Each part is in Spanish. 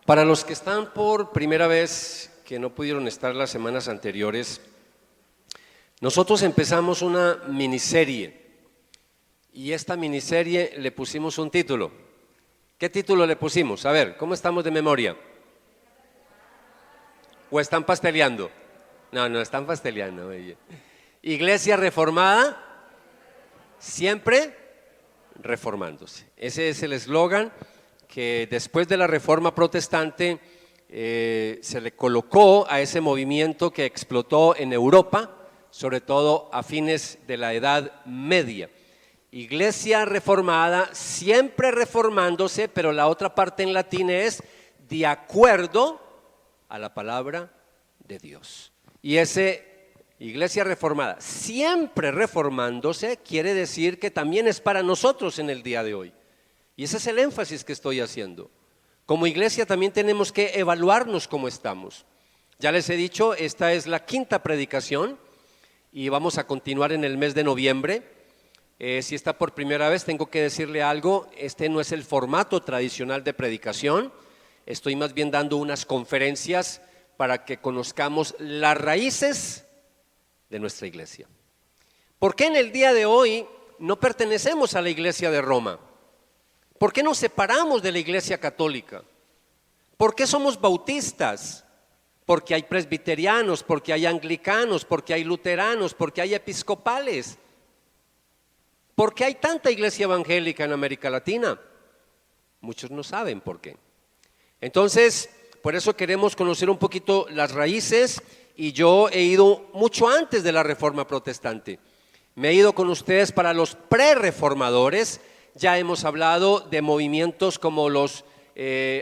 Para los que están por primera vez, que no pudieron estar las semanas anteriores, nosotros empezamos una miniserie y esta miniserie le pusimos un título. ¿Qué título le pusimos? A ver, ¿cómo estamos de memoria? ¿O están pasteleando? No están pasteleando. Oye. Iglesia reformada, siempre reformándose. Ese es el eslogan que después de la Reforma Protestante se le colocó a ese movimiento que explotó en Europa, sobre todo a fines de la Edad Media. Iglesia reformada, siempre reformándose, pero la otra parte en latín es de acuerdo a la palabra de Dios. Y iglesia reformada, siempre reformándose, quiere decir que también es para nosotros en el día de hoy. Y ese es el énfasis que estoy haciendo. Como iglesia también tenemos que evaluarnos cómo estamos. Ya les he dicho, esta es la quinta predicación y vamos a continuar en el mes de noviembre. Si está por primera vez, tengo que decirle algo, este no es el formato tradicional de predicación, estoy más bien dando unas conferencias para que conozcamos las raíces de nuestra iglesia. ¿Por qué en el día de hoy no pertenecemos a la iglesia de Roma? ¿Por qué nos separamos de la iglesia católica? ¿Por qué somos bautistas? Porque hay presbiterianos, porque hay anglicanos, porque hay luteranos, porque hay episcopales. ¿Por qué hay tanta iglesia evangélica en América Latina? Muchos no saben por qué. Entonces, por eso queremos conocer un poquito las raíces y yo he ido mucho antes de la Reforma Protestante. Me he ido con ustedes para los prerreformadores. Ya hemos hablado de movimientos como los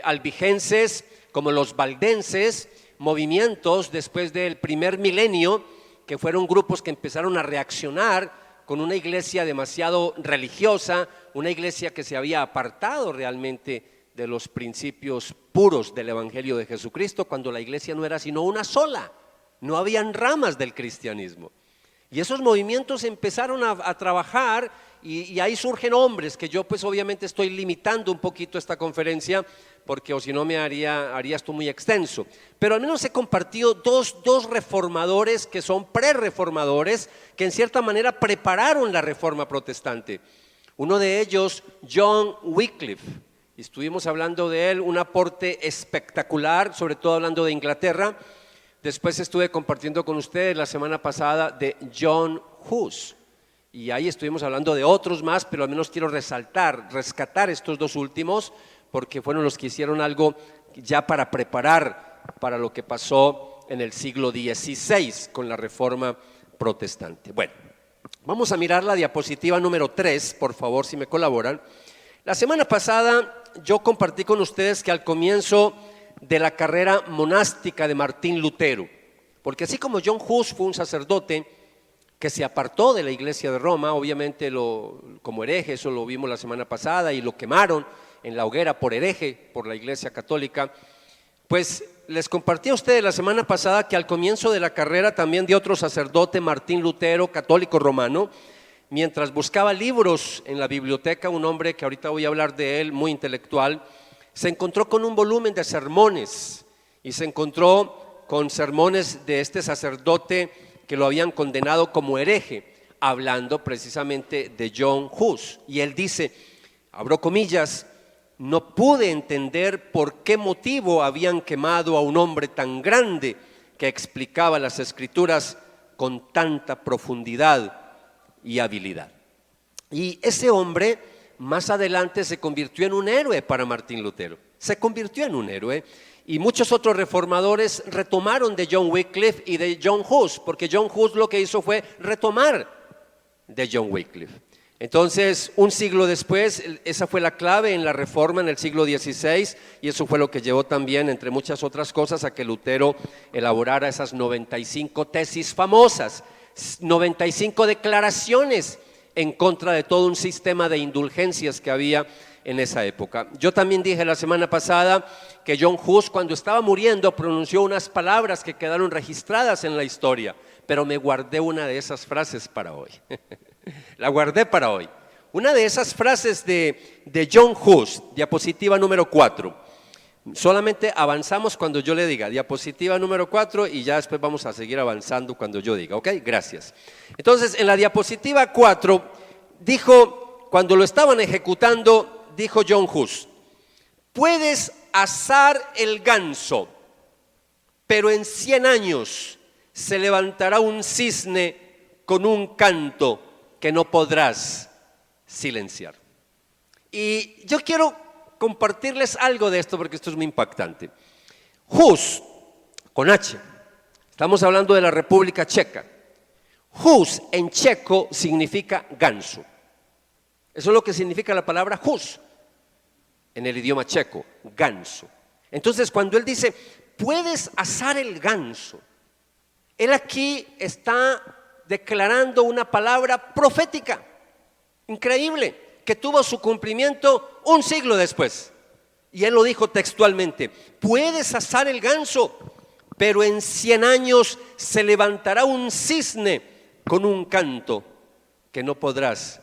albigenses, como los valdenses, movimientos después del primer milenio, que fueron grupos que empezaron a reaccionar con una iglesia demasiado religiosa, una iglesia que se había apartado realmente de los principios puros del Evangelio de Jesucristo, cuando la iglesia no era sino una sola, no habían ramas del cristianismo. Y esos movimientos empezaron a trabajar y ahí surgen hombres que yo pues obviamente estoy limitando un poquito esta conferencia porque o si no me haría esto muy extenso. Pero al menos he compartido dos reformadores que son prerreformadores que en cierta manera prepararon la Reforma Protestante. Uno de ellos, John Wycliffe, estuvimos hablando de él, un aporte espectacular, sobre todo hablando de Inglaterra. Después estuve compartiendo con ustedes la semana pasada de John Hus y ahí estuvimos hablando de otros más, pero al menos quiero rescatar estos dos últimos porque fueron los que hicieron algo ya para preparar para lo que pasó en el siglo XVI con la Reforma Protestante. Bueno, vamos a mirar la diapositiva número 3, por favor, si me colaboran. La semana pasada yo compartí con ustedes que al comienzo de la carrera monástica de Martín Lutero, porque así como John Hus fue un sacerdote que se apartó de la iglesia de Roma, obviamente como hereje, eso lo vimos la semana pasada y lo quemaron en la hoguera por hereje por la iglesia católica, pues les compartí a ustedes la semana pasada que al comienzo de la carrera también de otro sacerdote, Martín Lutero, católico romano, mientras buscaba libros en la biblioteca, un hombre que ahorita voy a hablar de él, muy intelectual, se encontró con un volumen de sermones y se encontró con sermones de este sacerdote que lo habían condenado como hereje, hablando precisamente de John Hus. Y él dice, abro comillas, no pude entender por qué motivo habían quemado a un hombre tan grande que explicaba las Escrituras con tanta profundidad y habilidad. Y ese hombre más adelante se convirtió en un héroe para Martín Lutero, se convirtió en un héroe y muchos otros reformadores retomaron de John Wycliffe y de John Hus, porque John Hus lo que hizo fue retomar de John Wycliffe. Entonces, un siglo después, esa fue la clave en la Reforma en el siglo XVI y eso fue lo que llevó también, entre muchas otras cosas, a que Lutero elaborara esas 95 tesis famosas, 95 declaraciones en contra de todo un sistema de indulgencias que había en esa época. Yo también dije la semana pasada que John Hus, cuando estaba muriendo, pronunció unas palabras que quedaron registradas en la historia, pero me guardé una de esas frases para hoy. La guardé para hoy. Una de esas frases de John Hus, diapositiva número 4. Solamente avanzamos cuando yo le diga, diapositiva número 4, y ya después vamos a seguir avanzando cuando yo diga, ¿ok? Gracias. Entonces, en la diapositiva 4, dijo, cuando lo estaban ejecutando, dijo John Hus, puedes asar el ganso, pero en 100 años se levantará un cisne con un canto que no podrás silenciar. Y yo quiero compartirles algo de esto porque esto es muy impactante. Hus, con H, estamos hablando de la República Checa. Hus en checo significa ganso. Eso es lo que significa la palabra Hus en el idioma checo, ganso. Entonces, cuando él dice, puedes asar el ganso, él aquí está declarando una palabra profética, increíble, que tuvo su cumplimiento un siglo después. Y él lo dijo textualmente, puedes asar el ganso, pero en 100 años se levantará un cisne con un canto que no podrás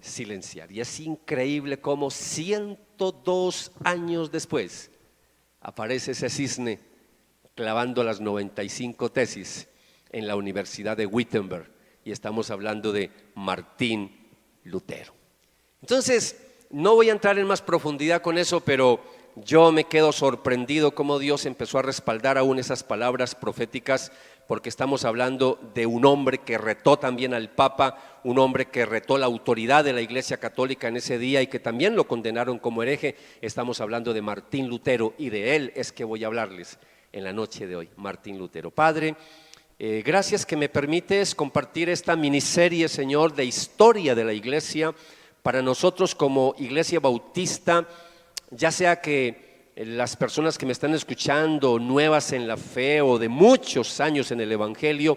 silenciar. Y es increíble cómo 102 años después aparece ese cisne clavando las 95 tesis en la Universidad de Wittenberg, y estamos hablando de Martín Lutero. Entonces, no voy a entrar en más profundidad con eso, pero yo me quedo sorprendido cómo Dios empezó a respaldar aún esas palabras proféticas, porque estamos hablando de un hombre que retó también al Papa, un hombre que retó la autoridad de la Iglesia Católica en ese día y que también lo condenaron como hereje. Estamos hablando de Martín Lutero, y de él es que voy a hablarles en la noche de hoy, Martín Lutero. Padre, gracias que me permites compartir esta miniserie, Señor, de historia de la Iglesia para nosotros como Iglesia Bautista, ya sea que las personas que me están escuchando, nuevas en la fe o de muchos años en el Evangelio,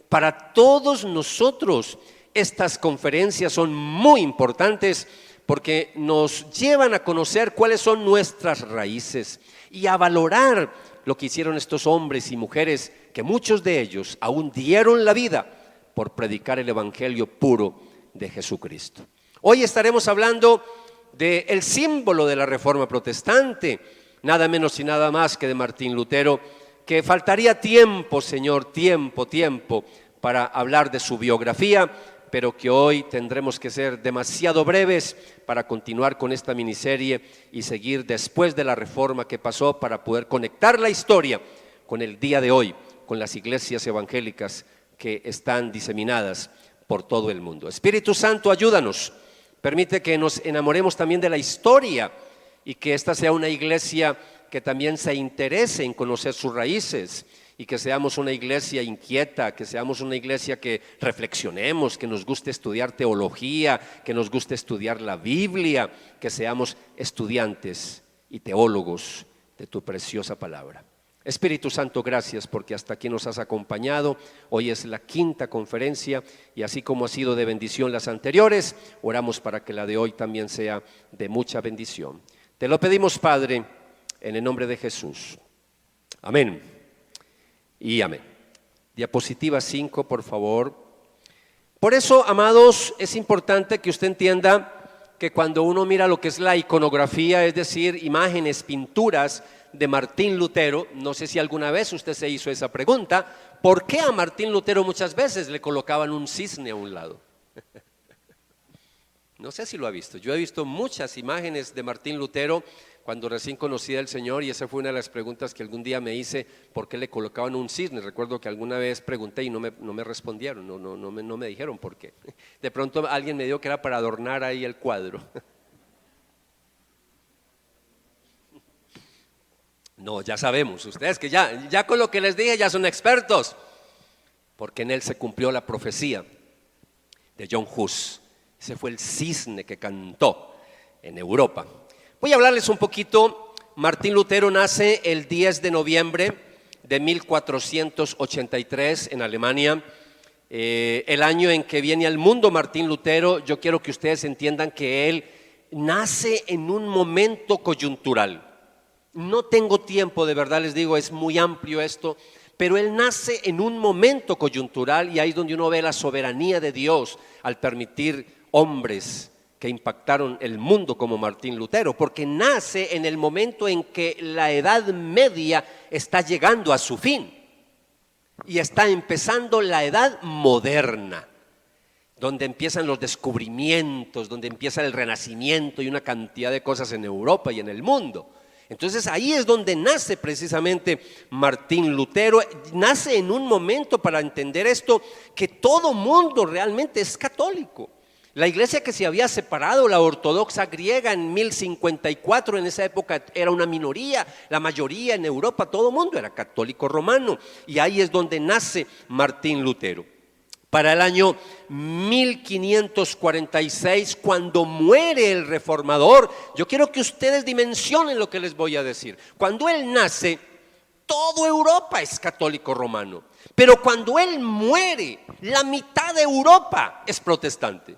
para todos nosotros estas conferencias son muy importantes porque nos llevan a conocer cuáles son nuestras raíces y a valorar lo que hicieron estos hombres y mujeres, que muchos de ellos aún dieron la vida por predicar el Evangelio puro de Jesucristo. Hoy estaremos hablando del símbolo de la Reforma Protestante, nada menos y nada más que de Martín Lutero, que faltaría tiempo, Señor, tiempo, para hablar de su biografía, pero que hoy tendremos que ser demasiado breves para continuar con esta miniserie y seguir después de la Reforma que pasó, para poder conectar la historia con el día de hoy, con las iglesias evangélicas que están diseminadas por todo el mundo. Espíritu Santo, ayúdanos, permite que nos enamoremos también de la historia y que esta sea una iglesia que también se interese en conocer sus raíces, y que seamos una iglesia inquieta, que seamos una iglesia que reflexionemos, que nos guste estudiar teología, que nos guste estudiar la Biblia, que seamos estudiantes y teólogos de tu preciosa palabra. Espíritu Santo, gracias porque hasta aquí nos has acompañado. Hoy es la 5ª conferencia y así como ha sido de bendición las anteriores, oramos para que la de hoy también sea de mucha bendición. Te lo pedimos, Padre, en el nombre de Jesús. Amén y amén. Diapositiva 5, por favor. Por eso, amados, es importante que usted entienda que cuando uno mira lo que es la iconografía, es decir, imágenes, pinturas de Martín Lutero, no sé si alguna vez usted se hizo esa pregunta, ¿por qué a Martín Lutero muchas veces le colocaban un cisne a un lado? No sé si lo ha visto. Yo he visto muchas imágenes de Martín Lutero cuando recién conocía al Señor, y esa fue una de las preguntas que algún día me hice, ¿por qué le colocaban un cisne? Recuerdo que alguna vez pregunté y no me respondieron, no me dijeron por qué. De pronto alguien me dijo que era para adornar ahí el cuadro. No, ya sabemos, ustedes que ya con lo que les dije ya son expertos, porque en él se cumplió la profecía de John Hus. Ese fue el cisne que cantó en Europa. Voy a hablarles un poquito. Martín Lutero nace el 10 de noviembre de 1483 en Alemania. El año en que viene al mundo Martín Lutero, yo quiero que ustedes entiendan que él nace en un momento coyuntural. No tengo tiempo, de verdad les digo, es muy amplio esto, pero él nace en un momento coyuntural, y ahí es donde uno ve la soberanía de Dios al permitir hombres que impactaron el mundo como Martín Lutero, porque nace en el momento en que la Edad Media está llegando a su fin y está empezando la Edad Moderna, donde empiezan los descubrimientos, donde empieza el Renacimiento y una cantidad de cosas en Europa y en el mundo. Entonces ahí es donde nace precisamente Martín Lutero. Nace en un momento, para entender esto, que todo mundo realmente es católico. La iglesia que se había separado, la ortodoxa griega, en 1054, en esa época era una minoría, la mayoría en Europa, todo el mundo era católico romano, y ahí es donde nace Martín Lutero. Para el año 1546, cuando muere el reformador, yo quiero que ustedes dimensionen lo que les voy a decir. Cuando él nace, toda Europa es católico romano, pero cuando él muere, la mitad de Europa es protestante.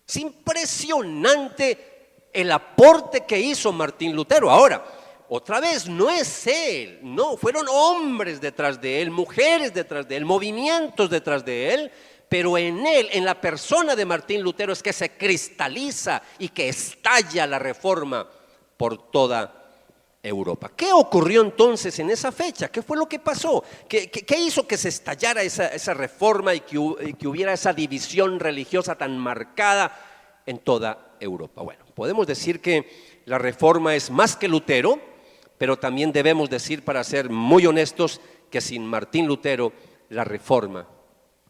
Es impresionante el aporte que hizo Martín Lutero. Ahora, otra vez, no es él, no, fueron hombres detrás de él, mujeres detrás de él, movimientos detrás de él, pero en él, en la persona de Martín Lutero, es que se cristaliza y que estalla la reforma por toda Europa. ¿Qué ocurrió entonces en esa fecha? ¿Qué fue lo que pasó? ¿Qué hizo que se estallara esa reforma y que hubiera esa división religiosa tan marcada en toda Europa? Bueno, podemos decir que la reforma es más que Lutero, pero también debemos decir, para ser muy honestos, que sin Martín Lutero la reforma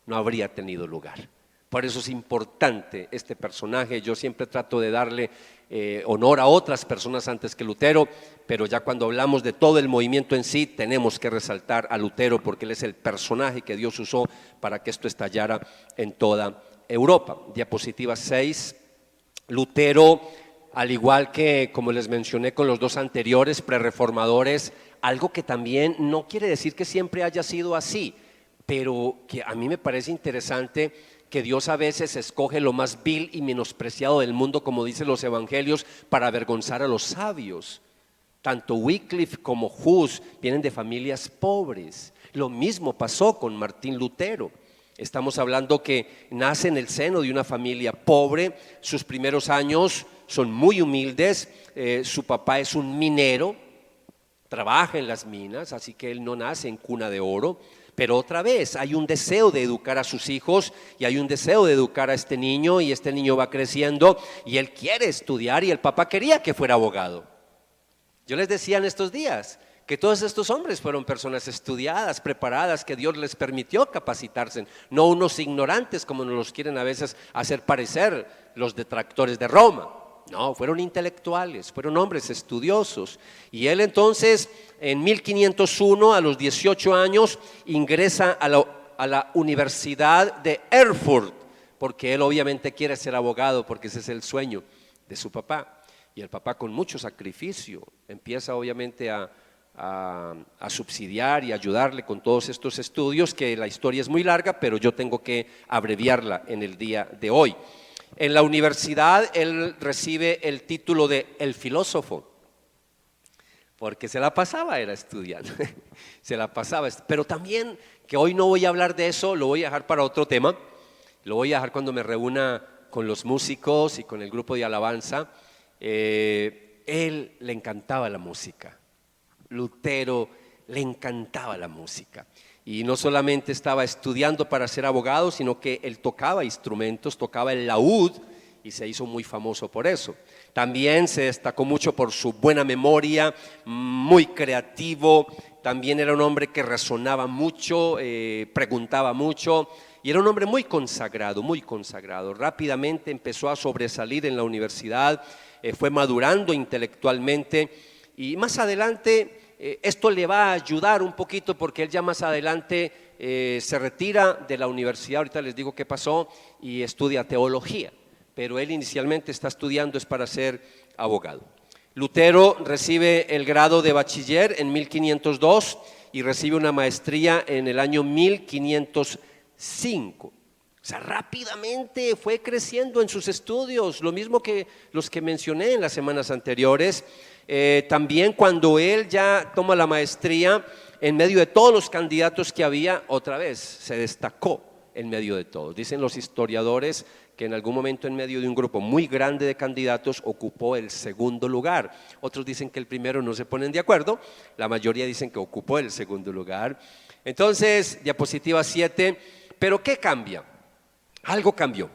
no habría tenido lugar. Por eso es importante este personaje. Yo siempre trato de darle honor a otras personas antes que Lutero, pero ya cuando hablamos de todo el movimiento en sí, tenemos que resaltar a Lutero, porque él es el personaje que Dios usó para que esto estallara en toda Europa. Diapositiva 6. Lutero, al igual que, como les mencioné con los dos anteriores prerreformadores, algo que también no quiere decir que siempre haya sido así, pero que a mí me parece interesante, que Dios a veces escoge lo más vil y menospreciado del mundo, como dicen los evangelios, para avergonzar a los sabios. Tanto Wycliffe como Hus vienen de familias pobres. Lo mismo pasó con Martín Lutero. Estamos hablando que nace en el seno de una familia pobre. Sus primeros años son muy humildes. Su papá es un minero, trabaja en las minas, así que él no nace en cuna de oro. Pero otra vez hay un deseo de educar a sus hijos y hay un deseo de educar a este niño, y este niño va creciendo y él quiere estudiar, y el papá quería que fuera abogado. Yo les decía en estos días que todos estos hombres fueron personas estudiadas, preparadas, que Dios les permitió capacitarse, no unos ignorantes como nos los quieren a veces hacer parecer los detractores de Roma. No, fueron intelectuales, fueron hombres estudiosos. Y él entonces, en 1501, a los 18 años, ingresa a la Universidad de Erfurt, porque él obviamente quiere ser abogado, porque ese es el sueño de su papá. Y el papá, con mucho sacrificio, empieza obviamente a subsidiar y ayudarle con todos estos estudios, que la historia es muy larga, pero yo tengo que abreviarla en el día de hoy. En la universidad él recibe el título de el filósofo, porque se la pasaba, era estudiando, se la pasaba. Pero también, que hoy no voy a hablar de eso, lo voy a dejar para otro tema, lo voy a dejar cuando me reúna con los músicos y con el grupo de alabanza. Él le encantaba la música, Lutero le encantaba la música. Y no solamente estaba estudiando para ser abogado, sino que él tocaba instrumentos, tocaba el laúd, y se hizo muy famoso por eso. También se destacó mucho por su buena memoria, muy creativo. También era un hombre que razonaba mucho, preguntaba mucho, y era un hombre muy consagrado, muy consagrado. Rápidamente empezó a sobresalir en la universidad, fue madurando intelectualmente, y más adelante esto le va a ayudar un poquito, porque él ya más adelante se retira de la universidad, ahorita les digo qué pasó, y estudia teología, pero él inicialmente está estudiando es para ser abogado. Lutero recibe el grado de bachiller en 1502 y recibe una maestría en el año 1505. O sea, rápidamente fue creciendo en sus estudios, lo mismo que los que mencioné en las semanas anteriores. También cuando él ya toma la maestría, en medio de todos los candidatos que había, otra vez se destacó en medio de todos. Dicen los historiadores que en algún momento en medio de un grupo muy grande de candidatos ocupó el segundo lugar. Otros dicen que el primero, no se ponen de acuerdo, la mayoría dicen que ocupó el segundo lugar. Entonces, diapositiva 7, pero ¿qué cambia? Algo cambió.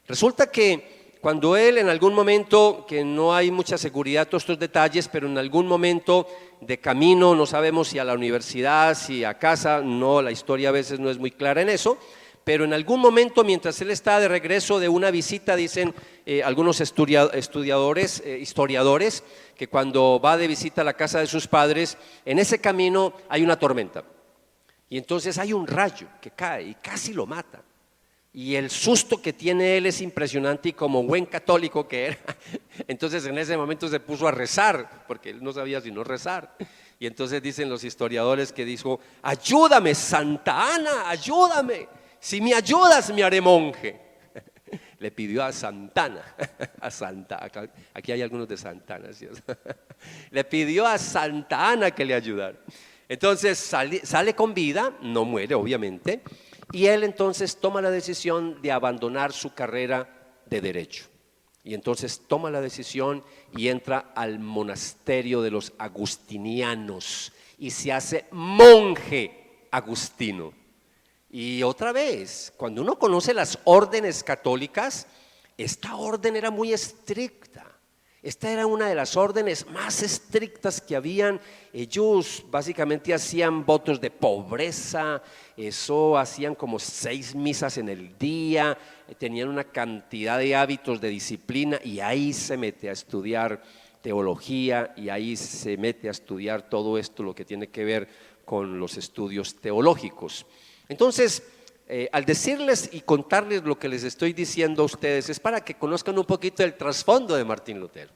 Resulta que cuando él en algún momento, que no hay mucha seguridad de todos estos detalles, pero en algún momento de camino, no sabemos si a la universidad, si a casa, no, la historia a veces no es muy clara en eso, pero en algún momento mientras él está de regreso de una visita, dicen algunos historiadores, que cuando va de visita a la casa de sus padres, en ese camino hay una tormenta. Y entonces hay un rayo que cae y casi lo mata. Y el susto que tiene él es impresionante y como buen católico que era, entonces en ese momento se puso a rezar, porque él no sabía sino rezar. Y entonces dicen los historiadores que dijo, ayúdame Santa Ana, ayúdame, si me ayudas me haré monje. Le pidió a Santana, aquí hay algunos de Santana, ¿cierto? Le pidió a Santa Ana que le ayudara. Entonces sale con vida, no muere obviamente, y él entonces toma la decisión de abandonar su carrera de derecho. Y entonces toma la decisión y entra al monasterio de los agustinianos y se hace monje agustino. Y otra vez, cuando uno conoce las órdenes católicas, esta orden era muy estricta. Esta era una de las órdenes más estrictas que habían. Ellos básicamente hacían votos de pobreza, eso hacían como 6 misas en el día, tenían una cantidad de hábitos de disciplina y ahí se mete a estudiar teología y ahí se mete a estudiar todo esto, lo que tiene que ver con los estudios teológicos. Entonces, al decirles y contarles lo que les estoy diciendo a ustedes es para que conozcan un poquito el trasfondo de Martín Lutero.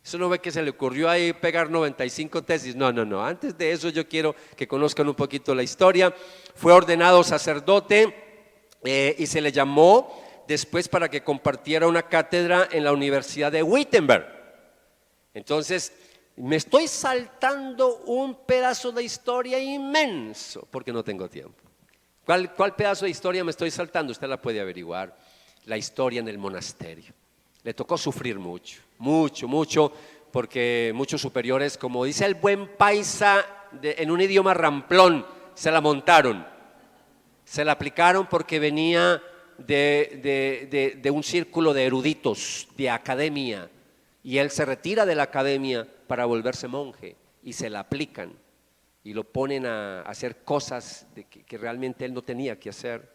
Eso no ve que se le ocurrió ahí pegar 95 tesis, no, antes de eso yo quiero que conozcan un poquito la historia. Fue ordenado sacerdote y se le llamó después para que compartiera una cátedra en la Universidad de Wittenberg. Entonces, me estoy saltando un pedazo de historia inmenso porque no tengo tiempo. ¿Cuál pedazo de historia me estoy saltando? Usted la puede averiguar. La historia en el monasterio. Le tocó sufrir mucho, porque muchos superiores, como dice el buen paisa en un idioma ramplón, se la montaron. Se la aplicaron porque venía de un círculo de eruditos, de academia. Y él se retira de la academia para volverse monje y se la aplican. Y lo ponen a hacer cosas que realmente él no tenía que hacer.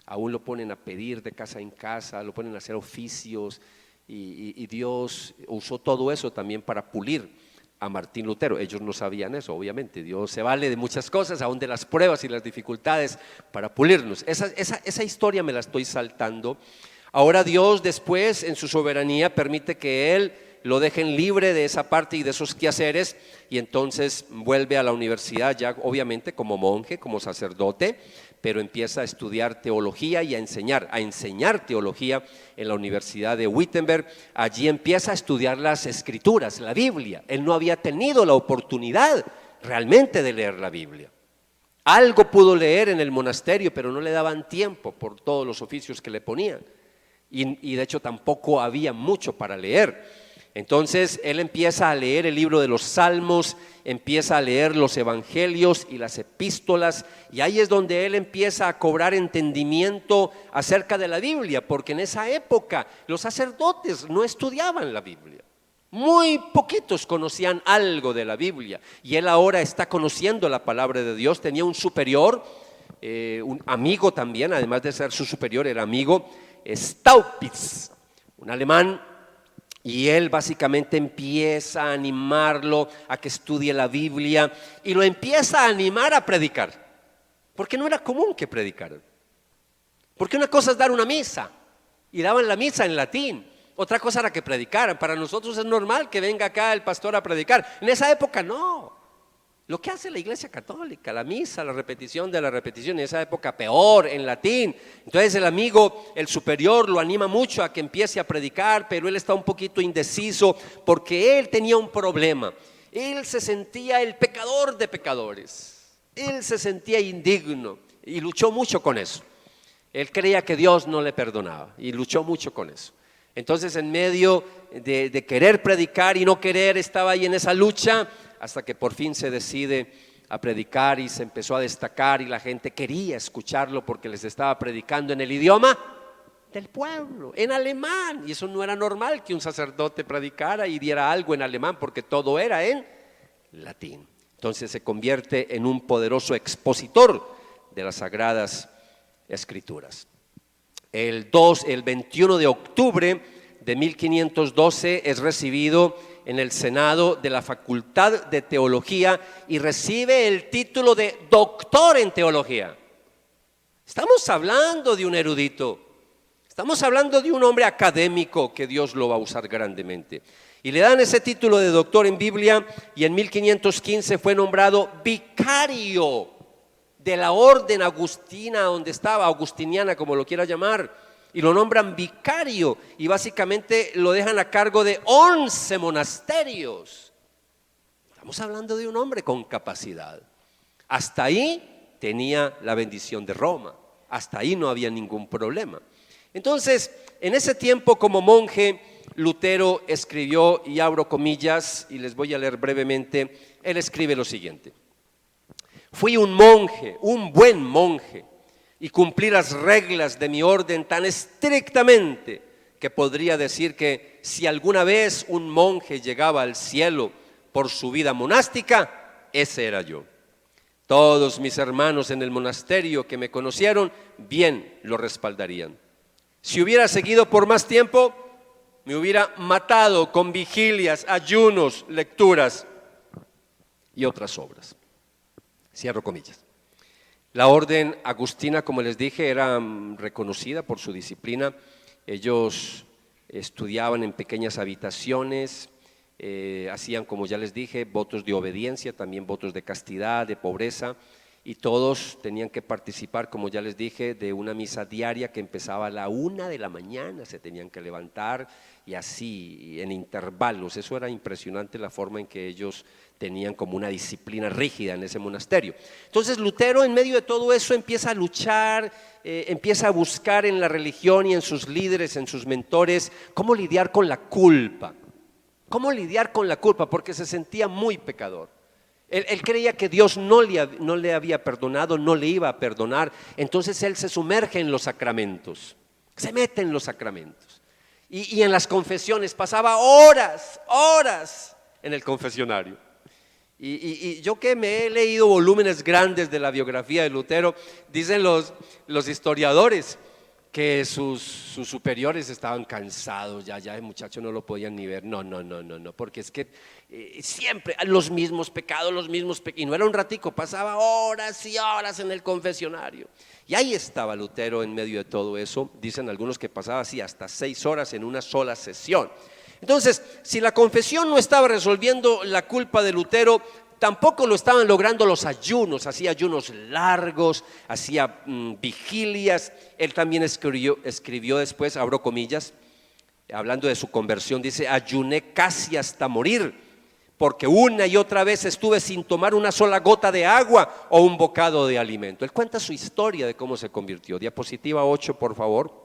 Aún lo ponen a pedir de casa en casa, lo ponen a hacer oficios y Dios usó todo eso también para pulir a Martín Lutero. Ellos no sabían eso, obviamente. Dios se vale de muchas cosas, aún de las pruebas y las dificultades para pulirnos. Esa historia me la estoy saltando. Ahora Dios después en su soberanía permite que él lo dejen libre de esa parte y de esos quehaceres y entonces vuelve a la universidad ya obviamente como monje, como sacerdote, pero empieza a estudiar teología y a enseñar teología en la Universidad de Wittenberg. Allí empieza a estudiar las escrituras, la Biblia. Él no había tenido la oportunidad realmente de leer la Biblia. Algo pudo leer en el monasterio, pero no le daban tiempo por todos los oficios que le ponían. Y de hecho tampoco había mucho para leer. Entonces él empieza a leer el libro de los Salmos, empieza a leer los evangelios y las epístolas, y ahí es donde él empieza a cobrar entendimiento acerca de la Biblia, porque en esa época los sacerdotes no estudiaban la Biblia. Muy poquitos conocían algo de la Biblia, y él ahora está conociendo la palabra de Dios. Tenía un superior, un amigo también, además de ser su superior, era amigo, Staupitz, un alemán. Y él básicamente empieza a animarlo a que estudie la Biblia y lo empieza a animar a predicar, porque no era común que predicaran. Porque una cosa es dar una misa y daban la misa en latín, otra cosa era que predicaran. Para nosotros es normal que venga acá el pastor a predicar, en esa época no. Lo que hace la Iglesia Católica, la misa, la repetición de la repetición, en esa época peor, en latín. Entonces el amigo, el superior, lo anima mucho a que empiece a predicar, pero él está un poquito indeciso porque él tenía un problema. Él se sentía el pecador de pecadores, él se sentía indigno y luchó mucho con eso. Él creía que Dios no le perdonaba y luchó mucho con eso. Entonces, en medio de querer predicar y no querer, estaba ahí en esa lucha hasta que por fin se decide a predicar y se empezó a destacar y la gente quería escucharlo porque les estaba predicando en el idioma del pueblo, en alemán, y eso no era normal que un sacerdote predicara y diera algo en alemán porque todo era en latín. Entonces se convierte en un poderoso expositor de las Sagradas Escrituras. El 21 de octubre de 1512 es recibido en el Senado de la Facultad de Teología y recibe el título de doctor en teología. Estamos hablando de un erudito, estamos hablando de un hombre académico que Dios lo va a usar grandemente. Y le dan ese título de doctor en Biblia y en 1515 fue nombrado vicario de la orden agustina, donde estaba, agustiniana como lo quiera llamar, y lo nombran vicario y básicamente lo dejan a cargo de 11 monasterios. Estamos hablando de un hombre con capacidad. Hasta ahí tenía la bendición de Roma, hasta ahí no había ningún problema. Entonces, en ese tiempo como monje, Lutero escribió, y abro comillas y les voy a leer brevemente, él escribe lo siguiente: fui un monje, un buen monje, y cumplí las reglas de mi orden tan estrictamente que podría decir que si alguna vez un monje llegaba al cielo por su vida monástica, ese era yo. Todos mis hermanos en el monasterio que me conocieron bien lo respaldarían. Si hubiera seguido por más tiempo, me hubiera matado con vigilias, ayunos, lecturas y otras obras. Cierro comillas. La orden agustina, como les dije, era reconocida por su disciplina. Ellos estudiaban en pequeñas habitaciones, hacían, como ya les dije, votos de obediencia, también votos de castidad, de pobreza, y todos tenían que participar, como ya les dije, de una misa diaria que empezaba a la 1 de la mañana, se tenían que levantar y así en intervalos. Eso era impresionante, la forma en que ellos tenían como una disciplina rígida en ese monasterio. Entonces Lutero, en medio de todo eso, empieza a luchar, empieza a buscar en la religión y en sus líderes, en sus mentores, cómo lidiar con la culpa. ¿Cómo lidiar con la culpa? Porque se sentía muy pecador. Él creía que Dios no le había perdonado, no le iba a perdonar. Entonces él se sumerge en los sacramentos, se mete en los sacramentos. Y en las confesiones pasaba horas en el confesionario. Y yo que me he leído volúmenes grandes de la biografía de Lutero, dicen los historiadores que sus superiores estaban cansados, ya el muchacho no lo podían ni ver, no, porque es que siempre los mismos pecados, y no era un ratico, pasaba horas y horas en el confesionario. Y ahí estaba Lutero en medio de todo eso, dicen algunos que pasaba así hasta 6 horas en una sola sesión. Entonces, si la confesión no estaba resolviendo la culpa de Lutero, tampoco lo estaban logrando los ayunos. Hacía ayunos largos, hacía vigilias. Él también escribió después, abro comillas, hablando de su conversión, dice: ayuné casi hasta morir, porque una y otra vez estuve sin tomar una sola gota de agua o un bocado de alimento. Él cuenta su historia de cómo se convirtió. Diapositiva 8, por favor.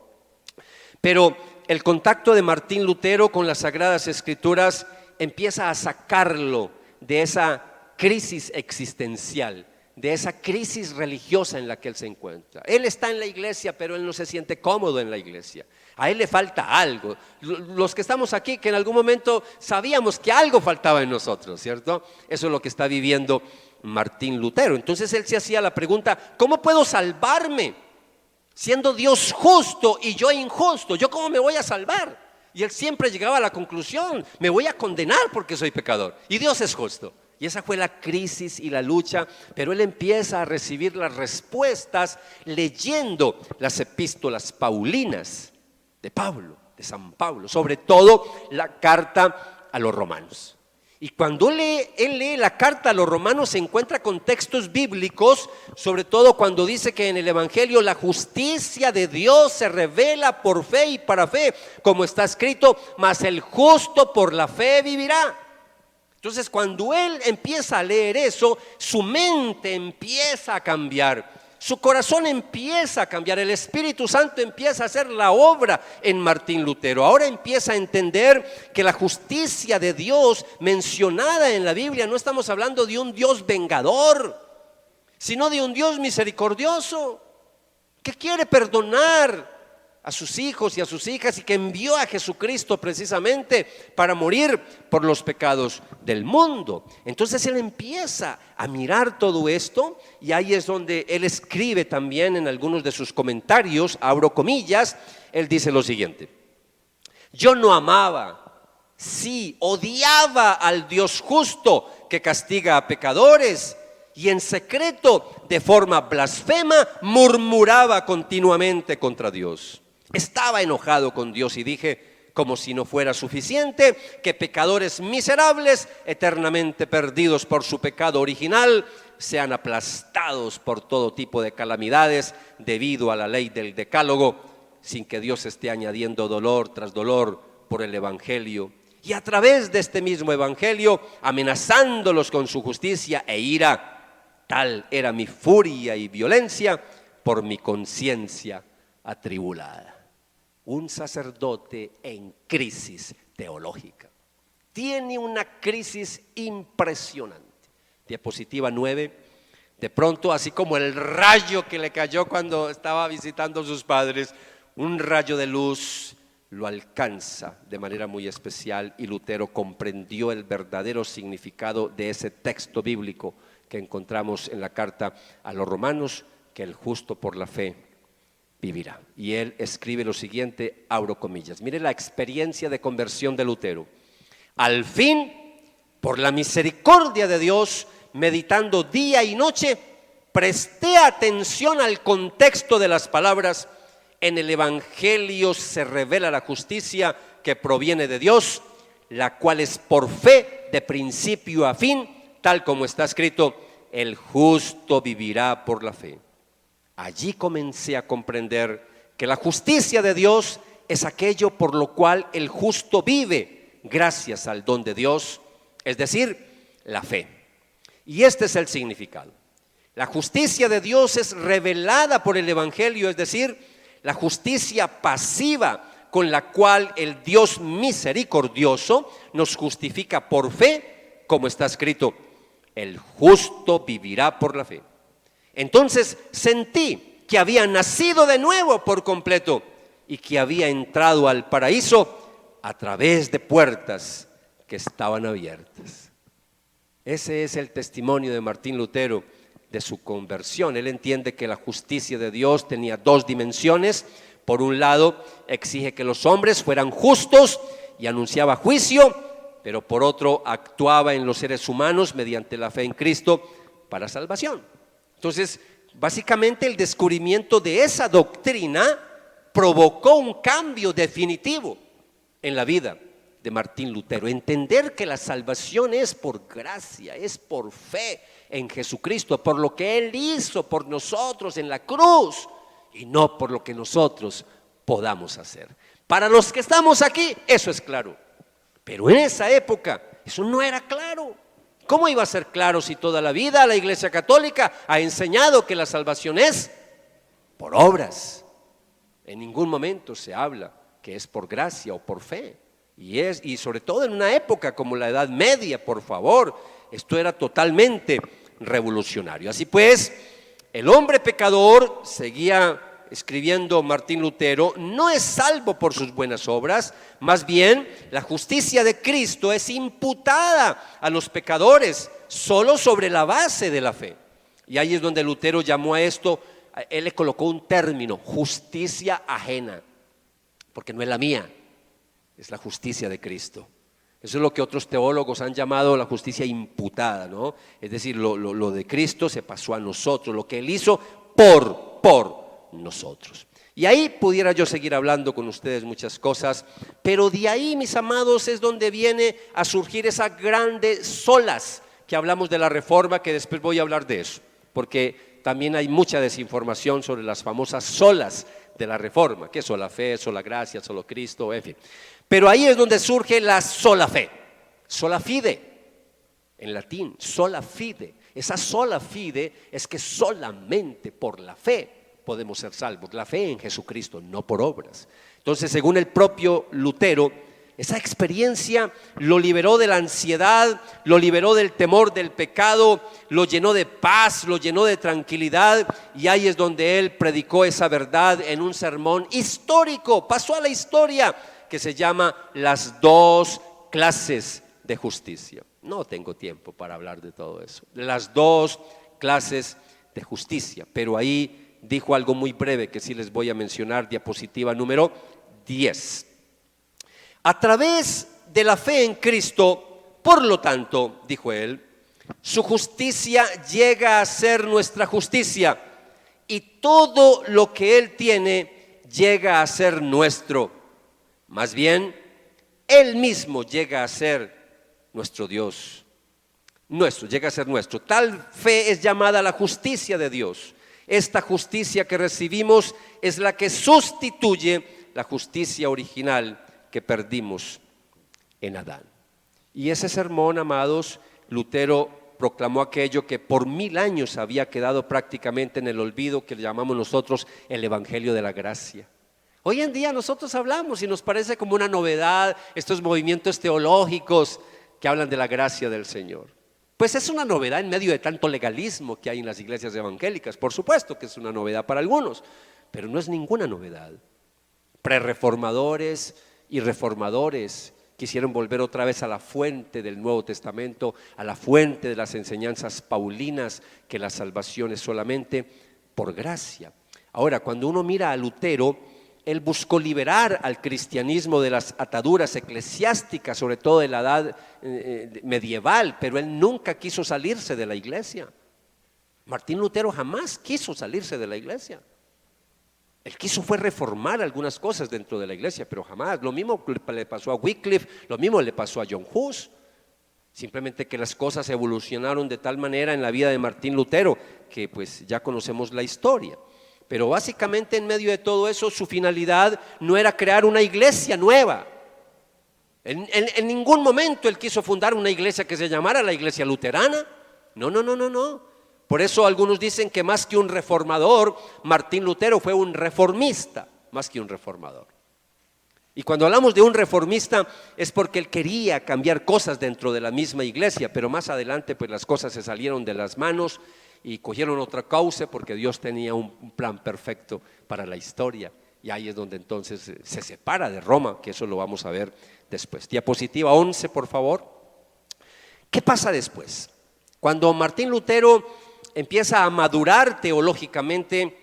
Pero el contacto de Martín Lutero con las Sagradas Escrituras empieza a sacarlo de esa crisis existencial, de esa crisis religiosa en la que él se encuentra. Él está en la iglesia, pero él no se siente cómodo en la iglesia. A él le falta algo. Los que estamos aquí, que en algún momento sabíamos que algo faltaba en nosotros, ¿cierto? Eso es lo que está viviendo Martín Lutero. Entonces él se hacía la pregunta: ¿cómo puedo salvarme? Siendo Dios justo y yo injusto, ¿yo cómo me voy a salvar? Y él siempre llegaba a la conclusión: me voy a condenar porque soy pecador y Dios es justo. Y esa fue la crisis y la lucha, pero él empieza a recibir las respuestas leyendo las epístolas paulinas de Pablo, de San Pablo, sobre todo la carta a los romanos. Y cuando él lee la carta a los romanos, se encuentra con textos bíblicos, sobre todo cuando dice que en el Evangelio la justicia de Dios se revela por fe y para fe, como está escrito: mas el justo por la fe vivirá. Entonces, cuando él empieza a leer eso, su mente empieza a cambiar, Su corazón empieza a cambiar, el Espíritu Santo empieza a hacer la obra en Martín Lutero. Ahora empieza a entender que la justicia de Dios mencionada en la Biblia, no estamos hablando de un Dios vengador, sino de un Dios misericordioso, que quiere perdonar a sus hijos y a sus hijas y que envió a Jesucristo precisamente para morir por los pecados del mundo. Entonces él empieza a mirar todo esto y ahí es donde él escribe también en algunos de sus comentarios, abro comillas, él dice lo siguiente: yo no amaba, sí, odiaba al Dios justo que castiga a pecadores, y en secreto, de forma blasfema, murmuraba continuamente contra Dios. Estaba enojado con Dios y dije, como si no fuera suficiente, que pecadores miserables, eternamente perdidos por su pecado original, sean aplastados por todo tipo de calamidades debido a la ley del decálogo, sin que Dios esté añadiendo dolor tras dolor por el evangelio. Y a través de este mismo evangelio, amenazándolos con su justicia e ira. Tal era mi furia y violencia por mi conciencia atribulada. Un sacerdote en crisis teológica. Tiene una crisis impresionante. Diapositiva 9. De pronto, así como el rayo que le cayó cuando estaba visitando a sus padres, un rayo de luz lo alcanza de manera muy especial y Lutero comprendió el verdadero significado de ese texto bíblico que encontramos en la carta a los romanos, que el justo por la fe vivirá. Y él escribe lo siguiente, abro comillas. Mire la experiencia de conversión de Lutero. Al fin, por la misericordia de Dios, meditando día y noche, presté atención al contexto de las palabras. En el evangelio se revela la justicia que proviene de Dios, la cual es por fe de principio a fin, tal como está escrito, el justo vivirá por la fe. Allí comencé a comprender que la justicia de Dios es aquello por lo cual el justo vive gracias al don de Dios, es decir, la fe. Y este es el significado. La justicia de Dios es revelada por el evangelio, es decir, la justicia pasiva con la cual el Dios misericordioso nos justifica por fe, como está escrito, el justo vivirá por la fe. Entonces sentí que había nacido de nuevo por completo y que había entrado al paraíso a través de puertas que estaban abiertas. Ese es el testimonio de Martín Lutero de su conversión. Él entiende que la justicia de Dios tenía dos dimensiones. Por un lado, exige que los hombres fueran justos y anunciaba juicio, pero por otro, actuaba en los seres humanos mediante la fe en Cristo para salvación. Entonces, básicamente el descubrimiento de esa doctrina provocó un cambio definitivo en la vida de Martín Lutero. Entender que la salvación es por gracia, es por fe en Jesucristo, por lo que Él hizo por nosotros en la cruz y no por lo que nosotros podamos hacer. Para los que estamos aquí, eso es claro, pero en esa época eso no era claro. ¿Cómo iba a ser claro si toda la vida la Iglesia Católica ha enseñado que la salvación es por obras? En ningún momento se habla que es por gracia o por fe. Y sobre todo en una época como la Edad Media, por favor, esto era totalmente revolucionario. Así pues, el hombre pecador, seguía escribiendo Martín Lutero, no es salvo por sus buenas obras, más bien la justicia de Cristo es imputada a los pecadores solo sobre la base de la fe. Y ahí es donde Lutero llamó a esto, él le colocó un término, justicia ajena, porque no es la mía, es la justicia de Cristo. Eso es lo que otros teólogos han llamado la justicia imputada, ¿no? Es decir, lo de Cristo se pasó a nosotros, lo que Él hizo por nosotros. Y ahí pudiera yo seguir hablando con ustedes muchas cosas, pero de ahí, mis amados, es donde viene a surgir esas grandes solas que hablamos de la Reforma, que después voy a hablar de eso, porque también hay mucha desinformación sobre las famosas solas de la Reforma, que es sola fe, sola gracia, solo Cristo, en fin. Pero ahí es donde surge la sola fe, sola fide. en latín, sola fide. Esa sola fide es que solamente por la fe podemos ser salvos, la fe en Jesucristo, no por obras. Entonces, según el propio Lutero, esa experiencia lo liberó de la ansiedad, lo liberó del temor del pecado, lo llenó de paz, lo llenó de tranquilidad, y ahí es donde él predicó esa verdad en un sermón histórico, pasó a la historia, que se llama Las dos clases de justicia. No tengo tiempo para hablar de todo eso, de las dos clases de justicia, pero ahí dijo algo muy breve que sí les voy a mencionar, diapositiva número 10. A través de la fe en Cristo, por lo tanto, dijo él, su justicia llega a ser nuestra justicia y todo lo que él tiene llega a ser nuestro. Más bien, él mismo llega a ser nuestro Dios. Llega a ser nuestro. Tal fe es llamada la justicia de Dios. Esta justicia que recibimos es la que sustituye la justicia original que perdimos en Adán. Y ese sermón, amados, Lutero proclamó aquello que por 1000 años había quedado prácticamente en el olvido, que le llamamos nosotros el Evangelio de la Gracia. Hoy en día nosotros hablamos y nos parece como una novedad estos movimientos teológicos que hablan de la gracia del Señor. Pues es una novedad en medio de tanto legalismo que hay en las iglesias evangélicas. Por supuesto que es una novedad para algunos, pero no es ninguna novedad. Prerreformadores y reformadores quisieron volver otra vez a la fuente del Nuevo Testamento, a la fuente de las enseñanzas paulinas, que la salvación es solamente por gracia. Ahora, cuando uno mira a Lutero, él buscó liberar al cristianismo de las ataduras eclesiásticas, sobre todo de la edad medieval, pero él nunca quiso salirse de la iglesia. Martín Lutero jamás quiso salirse de la iglesia. Él quiso fue reformar algunas cosas dentro de la iglesia, pero jamás. Lo mismo le pasó a Wycliffe, lo mismo le pasó a John Hus. Simplemente que las cosas evolucionaron de tal manera en la vida de Martín Lutero que pues ya conocemos la historia. Pero básicamente en medio de todo eso su finalidad no era crear una iglesia nueva. En ningún momento él quiso fundar una iglesia que se llamara la iglesia luterana. No. Por eso algunos dicen que más que un reformador, Martín Lutero fue un reformista, más que un reformador. Y cuando hablamos de un reformista es porque él quería cambiar cosas dentro de la misma iglesia, pero más adelante pues las cosas se salieron de las manos y cogieron otra cauce porque Dios tenía un plan perfecto para la historia. Y ahí es donde entonces se separa de Roma, que eso lo vamos a ver después. Diapositiva 11, por favor. ¿Qué pasa después? Cuando Martín Lutero empieza a madurar teológicamente,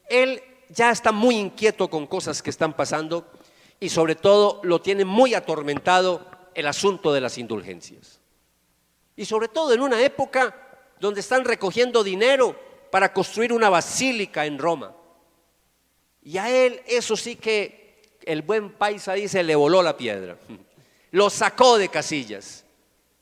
él ya está muy inquieto con cosas que están pasando y sobre todo lo tiene muy atormentado el asunto de las indulgencias. Y sobre todo en una época donde están recogiendo dinero para construir una basílica en Roma. Y a él eso sí que el buen paisa dice le voló la piedra, lo sacó de casillas.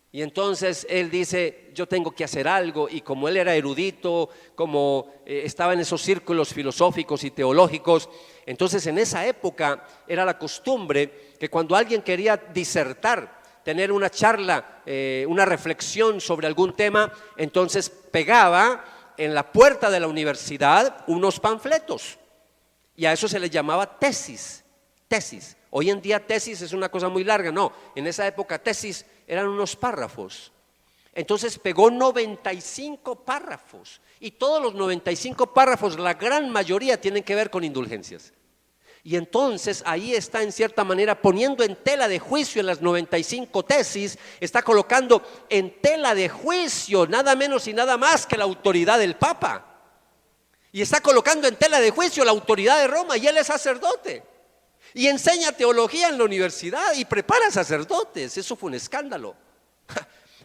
Y entonces él dice, yo tengo que hacer algo, y como él era erudito, como estaba en esos círculos filosóficos y teológicos, entonces en esa época era la costumbre que cuando alguien quería disertar, tener una charla, una reflexión sobre algún tema, entonces pegaba en la puerta de la universidad unos panfletos, y a eso se le llamaba tesis. Hoy en día tesis es una cosa muy larga, no, en esa época tesis eran unos párrafos. Entonces pegó 95 párrafos y todos los 95 párrafos, la gran mayoría tienen que ver con indulgencias. Y entonces ahí está en cierta manera poniendo en tela de juicio en las 95 tesis, está colocando en tela de juicio nada menos y nada más que la autoridad del Papa. Y está colocando en tela de juicio la autoridad de Roma, y él es sacerdote. Y enseña teología en la universidad y prepara sacerdotes. Eso fue un escándalo.